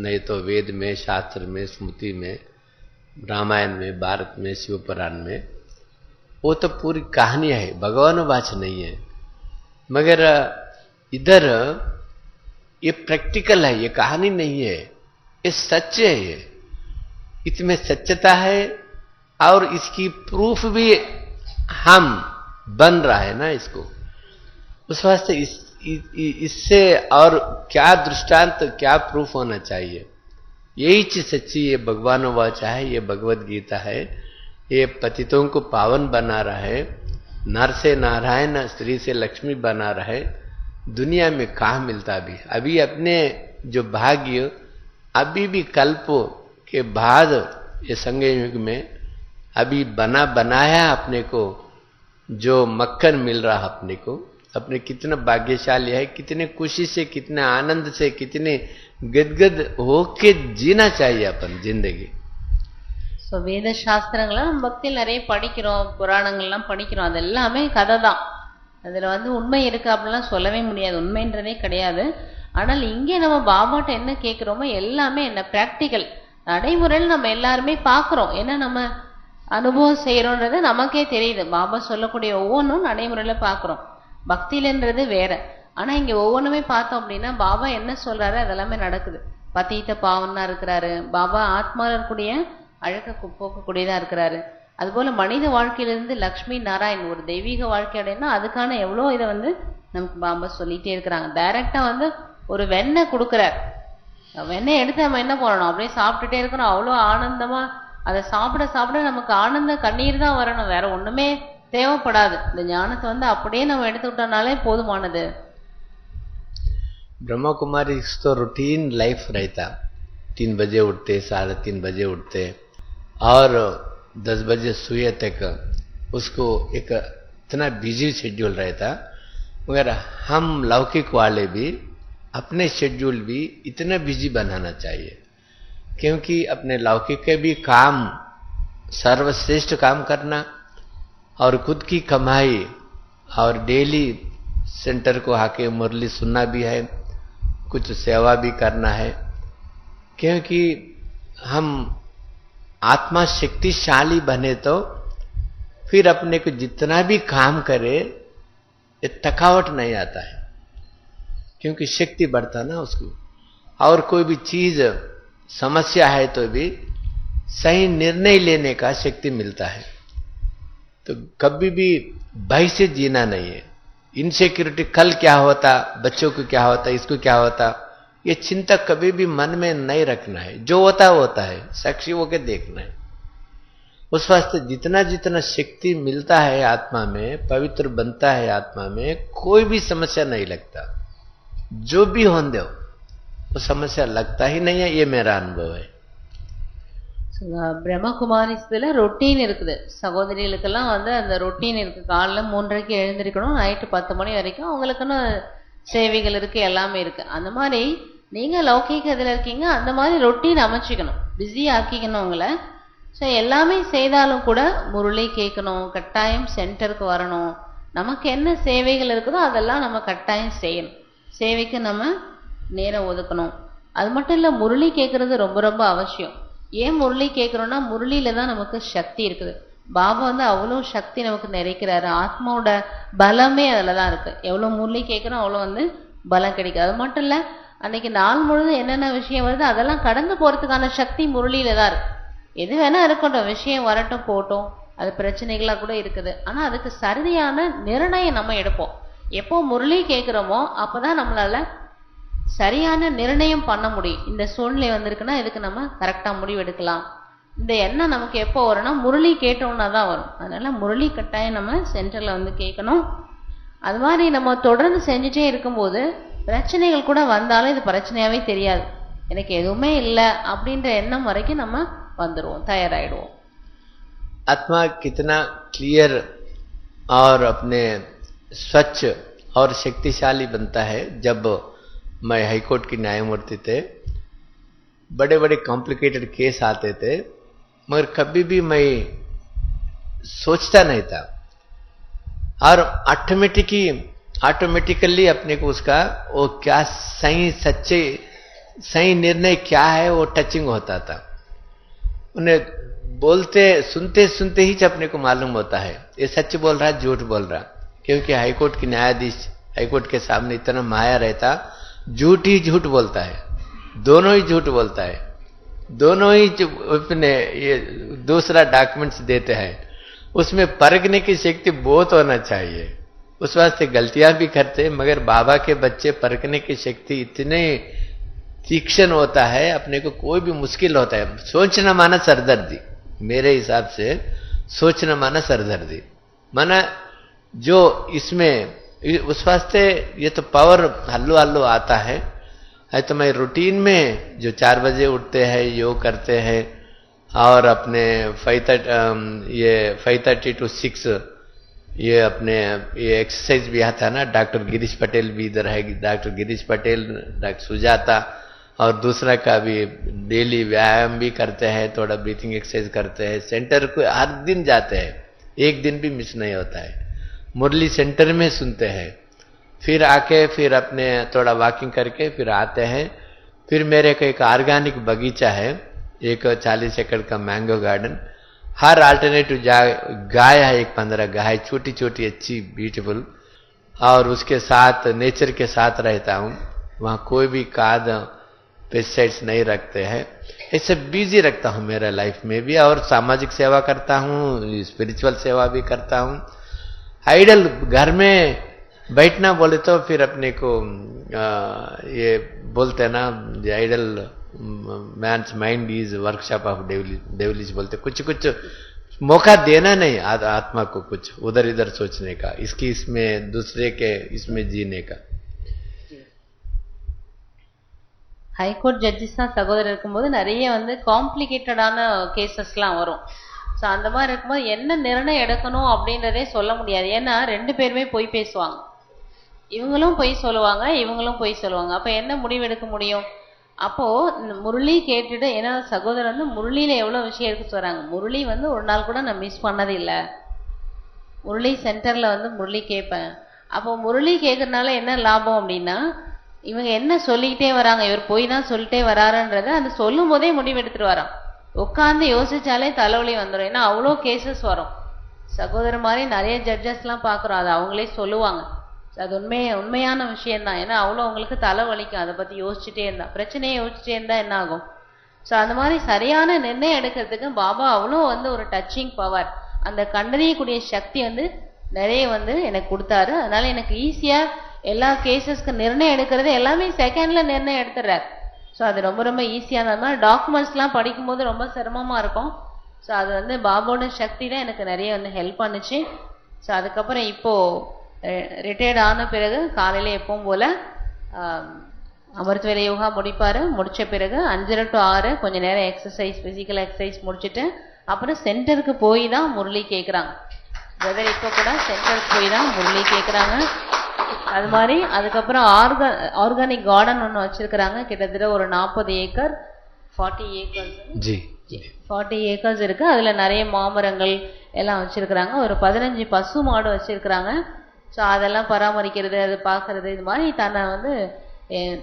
नहीं तो वेद में, शास्त्र में, स्मृति में, रामायण में, भारत में, शिव पुराण में, वो तो पूरी कहानी है, भगवानुवाच नहीं है। मगर इधर ये प्रैक्टिकल है, ये कहानी नहीं है, ये सच है। ये इसमें सच्चता है और इसकी प्रूफ भी हम बन रहा है ना इसको। उस वास्ते इससे और क्या दृष्टांत, क्या प्रूफ होना चाहिए। यही चीज सच्ची ये भगवानुवाच है, ये भगवत गीता है, ये पतितों को पावन बना रहा है, नर से नारायण, स्त्री से लक्ष्मी बना रहा है। दुनिया में कहाँ मिलता अभी अपने जो भाग्य अभी भी कल्प के बाद ये संगम युग में अभी बनाया अपने को, जो मक्खन मिल रहा अपने को, अपने कितना भाग्यशाली है, कितने खुशी से, कितने आनंद से, कितने गदगद होके जीना चाहिए अपन जिंदगी। ஸோ வேத சாஸ்திரங்களை நம்ம பக்தியில் நிறைய படிக்கிறோம், புராணங்கள்லாம் படிக்கிறோம், அது எல்லாமே கதை தான். அதில் வந்து உண்மை இருக்கு அப்படிலாம் சொல்லவே முடியாது, உண்மைன்றதே கிடையாது. ஆனால் இங்கே நம்ம பாபாட்ட என்ன கேட்குறோமோ எல்லாமே என்ன ப்ராக்டிக்கல் நடைமுறையில் நம்ம எல்லாருமே பார்க்குறோம். ஏன்னா நம்ம அனுபவம் செய்கிறோன்றது நமக்கே தெரியுது. பாபா சொல்லக்கூடிய ஒவ்வொன்றும் நடைமுறையில் பார்க்குறோம். பக்தியிலன்றது வேற. ஆனால் இங்கே ஒவ்வொன்றுமே பார்த்தோம் அப்படின்னா பாபா என்ன சொல்கிறாரு அதெல்லாமே நடக்குது. பதீத்த பாவனா இருக்கிறாரு, பாபா ஆத்மாவில் இருக்கக்கூடிய அழக போக்கக்கூடியதாக இருக்கிறாரு. அதுபோல் மனித வாழ்க்கையிலிருந்து லக்ஷ்மி நாராயண் ஒரு தெய்வீக வாழ்க்கை அடையினா அதுக்கான எவ்வளோ இதை வந்து நமக்கு பாபா சொல்லிகிட்டே இருக்கிறாங்க. டைரெக்டாக வந்து ஒரு வெண்ணெய் கொடுக்குறார், வெண்ணெய் எடுத்து நம்ம என்ன பண்ணணும், அப்படியே சாப்பிட்டுட்டே இருக்கிறோம். அவ்வளோ ஆனந்தமாக அதை சாப்பிட சாப்பிட நமக்கு ஆனந்த கண்ணீர் தான் வரணும், வேற ஒன்றுமே தேவைப்படாது. இந்த ஞானத்தை வந்து அப்படியே நம்ம எடுத்துக்கிட்டோம்னாலே போதுமானது. ब्रह्मा कुमारी तो रूटीन लाइफ रहता, 3 बजे उठते, 3:30 बजे उठते और 10 बजे सोए तक उसको एक इतना बिजी शेड्यूल रहता। मगर हम लौकिक वाले भी अपने शेड्यूल भी इतना बिजी बनाना चाहिए, क्योंकि अपने लौकिक के भी काम सर्वश्रेष्ठ काम करना और खुद की कमाई और डेली सेंटर को आके मुरली सुनना भी है, कुछ सेवा भी करना है। क्योंकि हम आत्मा शक्तिशाली बने तो फिर अपने को जितना भी काम करे ये थकावट नहीं आता है, क्योंकि शक्ति बढ़ता ना उसको। और कोई भी चीज समस्या है तो भी सही निर्णय लेने का शक्ति मिलता है। तो कभी भी भय से जीना नहीं है। इनसिक्योरिटी, कल क्या होता, बच्चों को क्या होता, इसको क्या होता, ये चिंता कभी भी मन में नहीं रखना है। जो होता होता है, साक्षी होकर देखना है। उस वास्ते जितना जितना शक्ति मिलता है आत्मा में, पवित्र बनता है आत्मा में, कोई भी समस्या नहीं लगता। जो भी होने दो वो समस्या लगता ही नहीं है, ये मेरा अनुभव है। பிரம்மகுமாரிஸ்ல ரொட்டீன் இருக்குது, சகோதரிகளுக்கெல்லாம் வந்து அந்த ரொட்டீன் இருக்கு. காலைல 3:30க்கு எழுந்திருக்கணும், நைட்டு 10 மணி வரைக்கும் அவங்களுக்குன்னு சேவைகள் இருக்கு, எல்லாமே இருக்கு. அந்த மாதிரி நீங்க லௌகிக இதில் இருக்கீங்க, அந்த மாதிரி ரொட்டீன் அமைச்சிக்கணும், பிஸி ஆக்கிக்கணும் உங்களை. ஸோ எல்லாமே செய்தாலும் கூட முரளி கேட்கணும், கட்டாயம் சென்டருக்கு வரணும். நமக்கு என்ன சேவைகள் இருக்குதோ அதெல்லாம் நம்ம கட்டாயம் செய்யணும், சேவைக்கு நம்ம நேரம் ஒதுக்கணும். அது மட்டும் இல்லை, முரளி கேட்கறது ரொம்ப ரொம்ப அவசியம். ஏன் முரளி கேட்குறோன்னா முரளியில தான் நமக்கு சக்தி இருக்குது. பாபா வந்து அவ்வளோ சக்தி நமக்கு நிறைக்கிறாரு, ஆத்மாவோட பலமே அதில் தான் இருக்கு. எவ்வளோ முரளி கேட்குறோம் அவ்வளோ வந்து பலம் கிடைக்கும். அது மட்டும் இல்லை, அன்னைக்கு நாள் முழுதும் என்னென்ன விஷயம் வருது அதெல்லாம் கடந்து போகிறதுக்கான சக்தி முரளியில தான் இருக்கு. எது வேணா இருக்கட்டும், விஷயம் வரட்டும் போட்டும், அது பிரச்சனைகளா கூட இருக்குது. ஆனா அதுக்கு சரியான நிர்ணயம் நம்ம எடுப்போம். எப்போ முரளி கேட்கிறோமோ அப்பதான் நம்மளால சரியான நிர்ணயம் பண்ண முடியும். இந்த சூழ்நிலை வந்திருக்குன்னா இதுக்கு நம்ம கரெக்டா முடிவு எடுக்கலாம். இந்த எண்ணம் நமக்கு எப்போ வரும்னா முரளி கேட்டோம்னா தான் வரும். அதனால முரளி கட்டாயம் நம்ம சென்டர்ல வந்து கேட்கணும். அது மாதிரி நம்ம தொடர்ந்து செஞ்சுட்டே இருக்கும்போது பிரச்சனைகள் கூட வந்தாலும் இது பிரச்சனையாவே தெரியாது. எனக்கு எதுவுமே இல்லை அப்படின்ற எண்ணம் வரைக்கும் நம்ம வந்துடுவோம், தயாராகிடுவோம். आत्मा कितना क्लियर और अपने स्वच्छ और शक्तिशाली बनता है। जब मैं हाईकोर्ट की न्यायमूर्ति थे, बड़े बड़े कॉम्प्लिकेटेड केस आते थे, मगर कभी भी मैं सोचता नहीं था और ऑटोमेटिकली अपने को उसका वो क्या सही सच्चे सही निर्णय क्या है वो टचिंग होता था। उन्हें बोलते सुनते सुनते ही अपने को मालूम होता है ये सच बोल रहा है झूठ बोल रहा, क्योंकि हाईकोर्ट की न्यायाधीश हाईकोर्ट के सामने इतना माया रहता, झूठ ही झूठ बोलता है, दोनों ही झूठ बोलता है, दोनों ही अपने ये दूसरा डॉक्यूमेंट्स देते हैं। उसमें परखने की शक्ति बहुत होना चाहिए। उस वास्ते गलतियां भी करते, मगर बाबा के बच्चे परखने की शक्ति इतने तीक्ष्ण होता है, अपने को कोई भी मुश्किल होता है। सोचना माना सरदर्दी, मेरे हिसाब से सोचना माना सरदर्दी, माना जो इसमें उस वास्ते ये तो पावर हल्लो हल्लो आता है तो मैं रूटीन में जो 4 बजे उठते हैं, योग करते हैं और अपने 5:30 to 6 ये अपने ये एक्सरसाइज भी आता ना, डॉक्टर गिरीश पटेल भी इधर है, डॉक्टर गिरीश पटेल, डॉक्टर सुजाता और दूसरा का भी डेली व्यायाम भी करते हैं, थोड़ा ब्रीथिंग एक्सरसाइज करते हैं। सेंटर को हर दिन जाते हैं, एक दिन भी मिस नहीं होता है। मुरली सेंटर में सुनते हैं, फिर आके फिर अपने थोड़ा वॉकिंग करके फिर आते हैं। फिर मेरे को एक ऑर्गेनिक बगीचा है, एक 40 एकड़ का मैंगो गार्डन, हर अल्टरनेटिव गाय है, एक 15 गाय छोटी छोटी अच्छी ब्यूटीफुल, और उसके साथ नेचर के साथ रहता हूँ। वहाँ कोई भी खाद पेस्टिसाइड्स नहीं रखते हैं। इससे बिजी रखता हूँ मेरा लाइफ में भी, और सामाजिक सेवा करता हूँ, स्पिरिचुअल सेवा भी करता हूँ। आइडल घर में बैठना बोले तो फिर अपने को ये बोलते हैं ना, idle man's mind is workshop of devilish बोलते, कुछ कुछ मौका देना नहीं आत्मा को कुछ उधर इधर सोचने का, इसकी इसमें दूसरे के इसमें जीने का। ஹைகோர்ட் ஜட்ஜஸ் தான் சகோதரர் இருக்கும்போது நிறைய வந்து காம்ப்ளிகேட்டடான கேசஸ்லாம் வரும். ஸோ அந்த மாதிரி இருக்கும்போது என்ன நிர்ணயம் எடுக்கணும் அப்படின்றதே சொல்ல முடியாது. ஏன்னா 2 பேருமே பொய் பேசுவாங்க, இவங்களும் பொய் சொல்லுவாங்க, இவங்களும் பொய் சொல்லுவாங்க. அப்போ என்ன முடிவு எடுக்க முடியும்? அப்போது முரளி கேட்டுட்டு, ஏன்னா சகோதரர் வந்து முரளியில் எவ்வளோ விஷயம் எடுக்க சொல்கிறாங்க. முரளி வந்து ஒரு நாள் கூட நான் மிஸ் பண்ணது இல்லை. முரளி சென்டரில் வந்து முரளி கேட்பேன். அப்போ முரளி கேட்கறதுனால என்ன லாபம் அப்படின்னா, இவங்க என்ன சொல்லிக்கிட்டே வராங்க, இவர் போய் தான் சொல்லிட்டே வராருன்றத அந்த சொல்லும் போதே முடிவு எடுத்துட்டு வரான். உட்காந்து யோசிச்சாலே தலைவலி வந்துடும். ஏன்னா அவ்வளோ கேசஸ் வரும். சகோதரர் மாதிரி நிறைய ஜட்ஜஸ்லாம் பார்க்குறோம், அது அவங்களே சொல்லுவாங்க. அது உண்மையான விஷயம்தான். ஏன்னா அவ்வளோ அவங்களுக்கு தலைவலிக்கும் அதை பற்றி யோசிச்சுட்டே இருந்தா, பிரச்சனையை யோசிச்சுட்டே இருந்தா என்ன ஆகும். ஸோ அந்த மாதிரி சரியான நிர்ணயம் எடுக்கிறதுக்கு பாபா அவ்வளோ வந்து ஒரு டச்சிங் பவர், அந்த கண்டறியக்கூடிய சக்தி வந்து நிறைய வந்து எனக்கு கொடுத்தாரு. அதனால எனக்கு ஈஸியாக எல்லா கேசஸ்க்கு நிர்ணயம் எடுக்கிறது எல்லாமே செகண்ட்ல நிர்ணயம் எடுத்துடுறாரு. ஸோ அது ரொம்ப ரொம்ப ஈஸியான மாதிரி. டாக்குமெண்ட்ஸ்லாம் படிக்கும்போது ரொம்ப சிரமமாக இருக்கும். ஸோ அது வந்து பாபாவோட சக்தி தான் எனக்கு நிறைய வந்து ஹெல்ப் பண்ணுச்சு. ஸோ அதுக்கப்புறம் இப்போது ரிட்டையர்ட் ஆன பிறகு காலையில் எப்பவும் போல் அமிர்த வேலை யோகா முடிப்பார். முடித்த பிறகு 5:30 to 6 கொஞ்சம் நேரம் எக்ஸசைஸ், ஃபிசிக்கல் எக்ஸசைஸ் முடிச்சுட்டு அப்புறம் சென்டருக்கு போய் தான் முரளி கேட்குறாங்க. பிரதர் இப்போ கூட சென்டருக்கு போய் தான் முரளி கேட்குறாங்க. அது மாதிரி அதுக்கப்புறம் ஆர்கானிக் கார்டன் ஒன்று வச்சிருக்கிறாங்க. கிட்டத்தட்ட ஒரு 40 ஏக்கர் 40 ஏக்கர்ஸ் இருக்கு. அதுல நிறைய மாமரங்கள் எல்லாம் வச்சிருக்கிறாங்க. ஒரு 15 பசு மாடு வச்சிருக்கிறாங்க. ஸோ அதெல்லாம் பராமரிக்கிறது, அது பார்க்கறது, இது மாதிரி தன்னை வந்து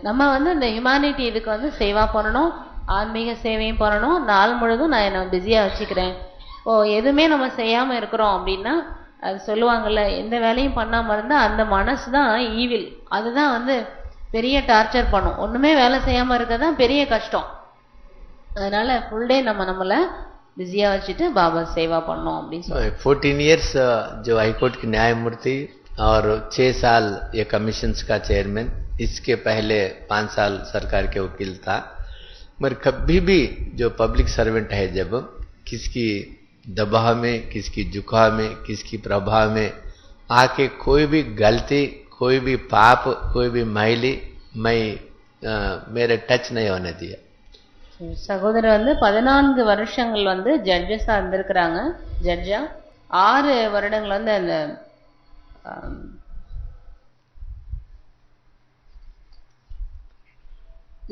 நம்ம வந்து இந்த ஹியூமனிட்டி இதுக்கு வந்து சேவா பண்ணணும், ஆன்மீக சேவையும் பண்ணணும். நாள் முழுதும் நான் என்னை பிஸியாக வச்சுக்கிறேன். எதுவுமே நம்ம செய்யாமல் இருக்கிறோம் அப்படின்னா, அது சொல்லுவாங்கள்ல, எந்த வேலையும் பண்ணாமல் இருந்தால் அந்த மனசு தான் ஈவில், அதுதான் வந்து பெரிய டார்ச்சர் பண்ணும். ஒன்றுமே வேலை செய்யாமல் இருக்க தான் பெரிய கஷ்டம். அதனால் ஃபுல் டே நம்மளை பிஸியா வச்சுட்டு பாபா சேவா பண்ணோம் அப்படின்னு சொல்லி 14 years जो हाईकोर्ट की न्यायमूर्ति और 6 साल ये कमीशंस का चेयरमैन, इसके पहले 5 साल सरकार के वकील था। मगर कभी भी जो पब्लिक सर्वेंट है, जब किसकी दबाव में, किसकी झुकाव में, किसकी प्रभाव में आके कोई भी गलती, कोई भी पाप, कोई भी मैली मैं मेरे टच नहीं होने दिया। சகோதரர் வந்து 14 வருஷங்கள் வந்து ஜட்ஜஸா இருந்திருக்கிறாங்க. ஜட்ஜா 6 வருடங்கள் வந்து அந்த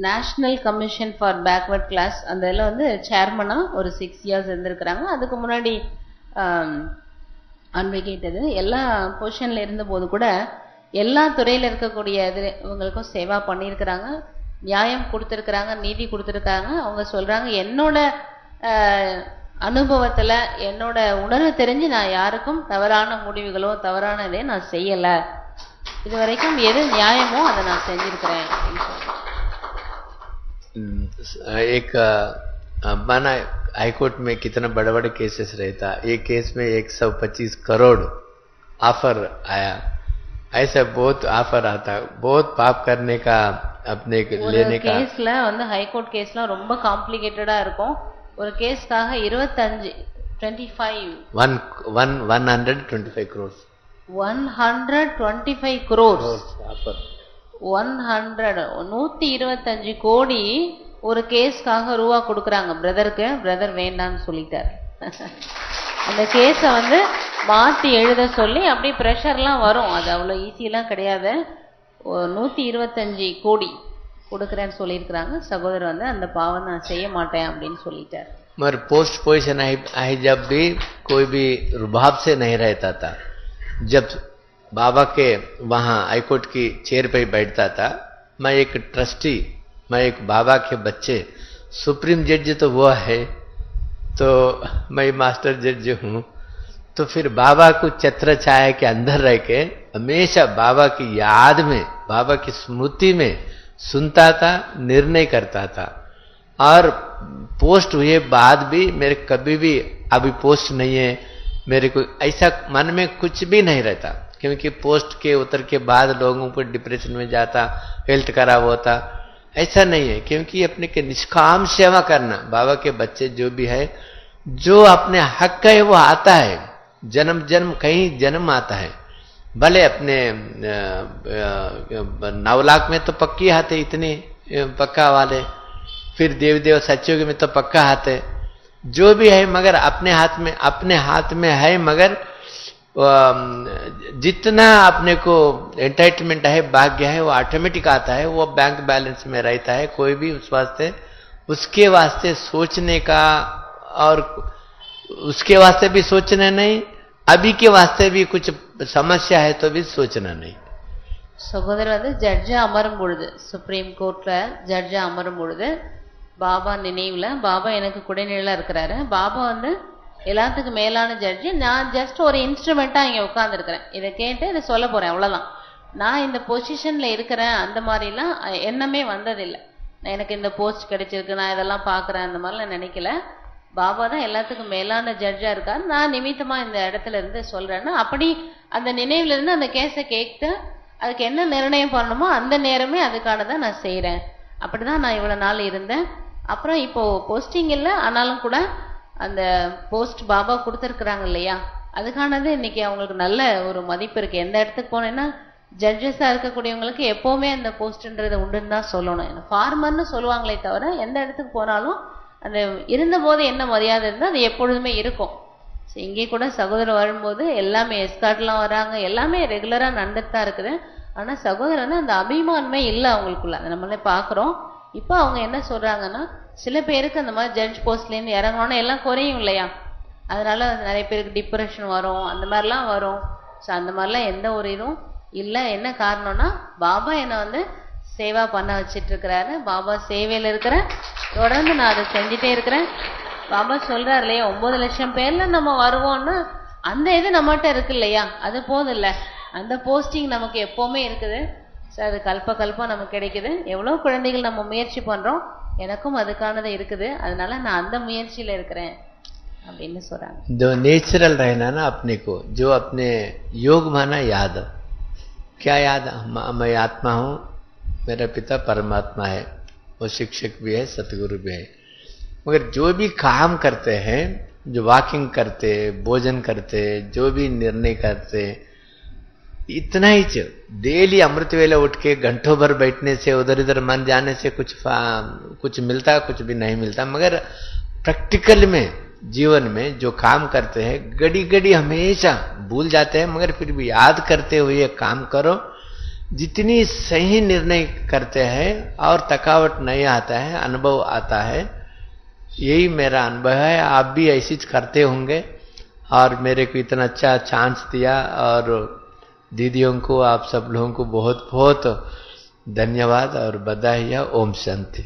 national commission for backward class அந்த இதில் வந்து சேர்மனா ஒரு 6 இயர்ஸ் இருந்திருக்கிறாங்க. அதுக்கு முன்னாடி அட்வொகேட் எல்லா பொசிஷன்ல இருந்தபோது கூட எல்லா துறையில இருக்கக்கூடிய இவங்களுக்கும் சேவா பண்ணியிருக்கிறாங்க, நியாயம் கொடுத்துருக்குறாங்க, நீதி கொடுத்துருக்காங்க. அவங்க சொல்றாங்க, என்னோட அனுபவத்துல என்னோட உணர்வு தெரிஞ்சு நான் யாருக்கும் தவறான முடிவுகளோ தவறான இதையும் நான் செய்யல, இது வரைக்கும் எது நியாயமோ அதை நான் செஞ்சிருக்கிறேன் அப்படின்னு சொல்றேன். एक माना हाईकोर्ट में कितना बड़े बड़े केसेस रहता, एक केस में 125 करोड़ ऑफर आया, ऐसा बहुत ऑफर आता, बहुत पाप करने का अपने लेने का। கேஸ்ல வந்து ஹைகோர்ட் கேஸ்லாம் ரொம்ப காம்ப்ளிகேட்டடா இருக்கும். ஒரு கேஸ்க்காக 125 crores 125 crores ஆஃபர் 125 கோடி ஒரு கேஸ்க்காக ரூபா கொடுக்குறாங்க பிரதருக்கு. பிரதர் வேண்டான்னு சொல்லிட்டார். அந்த கேஸை வந்து மாற்றி எழுத சொல்லி அப்படி ப்ரெஷர்லாம் வரும். அது அவ்வளோ ஈஸியெல்லாம் கிடையாது. 125 கோடி கொடுக்குறேன்னு சொல்லியிருக்கிறாங்க. சகோதரர் வந்து அந்த பாவம் நான் செய்ய மாட்டேன் அப்படின்னு சொல்லிட்டார். मगर पोस्ट पोजिशन है जब भी कोई भी रुबाब से नहीं रहता था। जब बाबा के वहाँ हाईकोर्ट की चेयर पे बैठता था, मैं एक ट्रस्टी, मैं एक बाबा के बच्चे, सुप्रीम जज तो वो है, तो मैं मास्टर जज हूँ। तो फिर बाबा को छत्र छाया के अंदर रह के हमेशा बाबा की याद में, बाबा की स्मृति में सुनता था, निर्णय करता था। और पोस्ट हुए बाद भी मेरे कभी भी अभी पोस्ट नहीं है, मेरे को ऐसा मन में कुछ भी नहीं रहता, क्योंकि पोस्ट के उतर के बाद लोगों को डिप्रेशन में जाता, हेल्थ खराब होता, ऐसा नहीं है। क्योंकि अपने के निष्काम सेवा करना, बाबा के बच्चे जो भी है, जो अपने हक है वो आता है, जन्म जन्म कहीं जन्म आता है। भले अपने 9 लाख में तो पक्की आते, इतने पक्का वाले, फिर देव देव सच्चों में तो पक्का हाथ है, जो भी है, मगर अपने हाथ में है। मगर जितना अपने को एंटाइटलमेंट है, भाग्य है, वो ऑटोमेटिक आता है, वो बैंक बैलेंस में रहता है। कोई भी उस वास्ते उसके वास्ते सोचने का, और उसके वास्ते भी सोचना नहीं, अभी के वास्ते भी कुछ समस्या है तो भी सोचना नहीं। சகோதரர் வந்து ஜட்ஜா அமரும் பொழுது, சுப்ரீம் கோர்ட்ல ஜட்ஜா அமரும் பொழுது பாபா நினைவுல, பாபா எனக்கு குடைநிழலா இருக்கிறாரு, பாபா வந்து எல்லாத்துக்கும் மேலான ஜட்ஜி, நான் ஜஸ்ட் ஒரு இன்ஸ்ட்ருமெண்டா இங்க உட்கார்ந்துருக்கிறேன், இதை கேட்டு இதை சொல்ல போறேன், அவ்வளவுதான். நான் இந்த பொசிஷன்ல இருக்கிறேன் அந்த மாதிரிலாம் எண்ணமே வந்ததில்லை. எனக்கு இந்த போஸ்ட் கிடைச்சிருக்கு, நான் இதெல்லாம் பாக்குறேன், அந்த மாதிரிலாம் நினைக்கல. பாபா தான் எல்லாத்துக்கும் மேலான ஜட்ஜா இருக்காரு, நான் நிமித்தமா இந்த இடத்துல இருந்து சொல்றேன்னா, அப்படி அந்த நினைவுல இருந்து அந்த கேஸை கேட்டு அதுக்கு என்ன நிர்ணயம் பண்ணணுமோ அந்த நேரமே அதுக்கானதான் நான் செய்யறேன். அப்படிதான் நான் இவ்வளவு நாள் இருந்தேன். அப்புறம் இப்போ போஸ்டிங் இல்லை, ஆனாலும் கூட அந்த போஸ்ட் பாபா கொடுத்துருக்குறாங்க இல்லையா, அதுக்கானது இன்னைக்கு அவங்களுக்கு நல்ல ஒரு மதிப்பு இருக்கு. எந்த இடத்துக்கு போனேன்னா ஜட்ஜஸா இருக்கக்கூடியவங்களுக்கு எப்பவுமே அந்த போஸ்ட்ன்றது உண்டுன்னு தான் சொல்லணும். ஃபார்மர்னு சொல்லுவாங்களே தவிர எந்த இடத்துக்கு போனாலும் அந்த இருந்தபோது என்ன மரியாதை இருந்தால் அது எப்பொழுதுமே இருக்கும். இங்கே கூட சகோதரர் வரும்போது எல்லாமே எஸ்கார்ட்லாம் வராங்க, எல்லாமே ரெகுலரா நடந்துட்டு தான் இருக்குது. ஆனா சகோதரன் அந்த அபிமானமே இல்லை அவங்களுக்குள்ள, அதை நம்மளே பாக்குறோம். இப்போ அவங்க என்ன சொல்றாங்கன்னா, சில பேருக்கு அந்த மாதிரி ஜட்ஜ் போஸ்ட்ல இருந்து இறங்கணும்னா எல்லாம் குறையும் இல்லையா, அதனால நிறைய பேருக்கு டிப்ரெஷன் வரும், அந்த மாதிரிலாம் வரும். ஸோ அந்த மாதிரிலாம் எந்த ஒரு இதுவும் இல்லை. என்ன காரணம்னா பாபா என்னை வந்து சேவா பண்ண வச்சிட்டு இருக்கிறாரு, பாபா சேவையில இருக்கிறேன், தொடர்ந்து நான் அதை செஞ்சுட்டே இருக்கிறேன். பாபா சொல்றாரு இல்லையா, 9 லட்சம் பேர்ல நம்ம வருவோம்னா அந்த இது நம்மகிட்ட இருக்கு இல்லையா, அது போதும் இல்ல, அந்த போஸ்டிங் நமக்கு எப்பவுமே இருக்குது. அது கல்ப நமக்கு கிடைக்குது. எவ்வளவு குழந்தைகள் நம்ம முயற்சி பண்றோம், எனக்கும் அதுக்கானது இருக்குது. அதனால நான் அந்த முயற்சியில இருக்கிறேன் அப்படின்னு சொல்றாங்க. जो नेचुरल रहना ना अपने को, जो अपने योग माना याद, क्या याद, मैं आत्मा हूँ, मेरा पिता परमात्मा है, वो शिक्षक भी है, सतगुरु भी है। मगर जो भी काम करते हैं, जो वॉकिंग करते, भोजन करते, जो भी निर्णय करते, इतना ही डेली अमृत वेला उठ के घंटों भर बैठने से, उधर इधर मन जाने से कुछ मिलता, कुछ भी नहीं मिलता। मगर प्रैक्टिकल में, जीवन में जो काम करते हैं, घड़ी घड़ी हमेशा भूल जाते हैं, मगर फिर भी याद करते हुए काम करो। जितनी सही निर्णय करते हैं और थकावट नहीं आता है, अनुभव आता है। यही मेरा अनुभव है, आप भी ऐसी करते होंगे। और मेरे को इतना अच्छा चांस दिया, और दीदियों को, आप सब लोगों को बहुत बहुत धन्यवाद और बधाई। ओम शांति।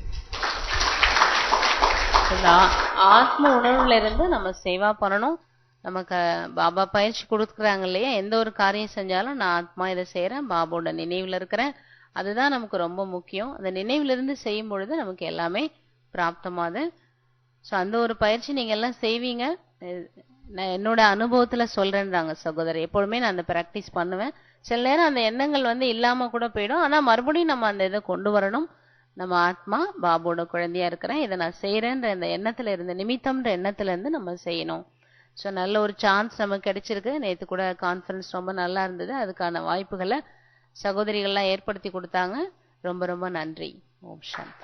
ஆத்ம உணர்வுல இருந்து நம்ம சேவா பண்ணணும். நமக்கு பாபா பயிற்சி கொடுக்குறாங்க இல்லையா, எந்த ஒரு காரியம் செஞ்சாலும் நான் ஆத்மா இதை செய்யறேன், பாபாவோட நினைவுல இருக்கிறேன், அதுதான் நமக்கு ரொம்ப முக்கியம். அந்த நினைவுல இருந்து செய்யும் பொழுது நமக்கு எல்லாமே பிராப்தமாது. ஸோ அந்த ஒரு பயிற்சி நீங்க எல்லாம் செய்வீங்க. நான் என்னோட அனுபவத்துல சொல்றேன்றாங்க சகோதரர். எப்பொழுதுமே நான் அந்த பிராக்டிஸ் பண்ணுவேன். சில நேரம் அந்த எண்ணங்கள் இல்லாம கூட போயிடும். ஆனா மறுபடியும் நம்ம அந்த இதை கொண்டு வரணும். நம்ம ஆத்மா பாபோட குழந்தையா இருக்கிறேன், இதை நான் செய்யறேன்ற இந்த எண்ணத்துல இருந்து, நிமித்தம்ன்ற எண்ணத்துல இருந்து நம்ம செய்யணும். ஸோ நல்ல ஒரு சான்ஸ் நமக்கு கிடைச்சிருக்கு. நேற்று கூட கான்ஃபரன்ஸ் ரொம்ப நல்லா இருந்தது. அதுக்கான வாய்ப்புகளை சகோதரிகள்லாம் ஏற்படுத்தி கொடுத்தாங்க. ரொம்ப ரொம்ப நன்றி. ஓம் சாந்தி.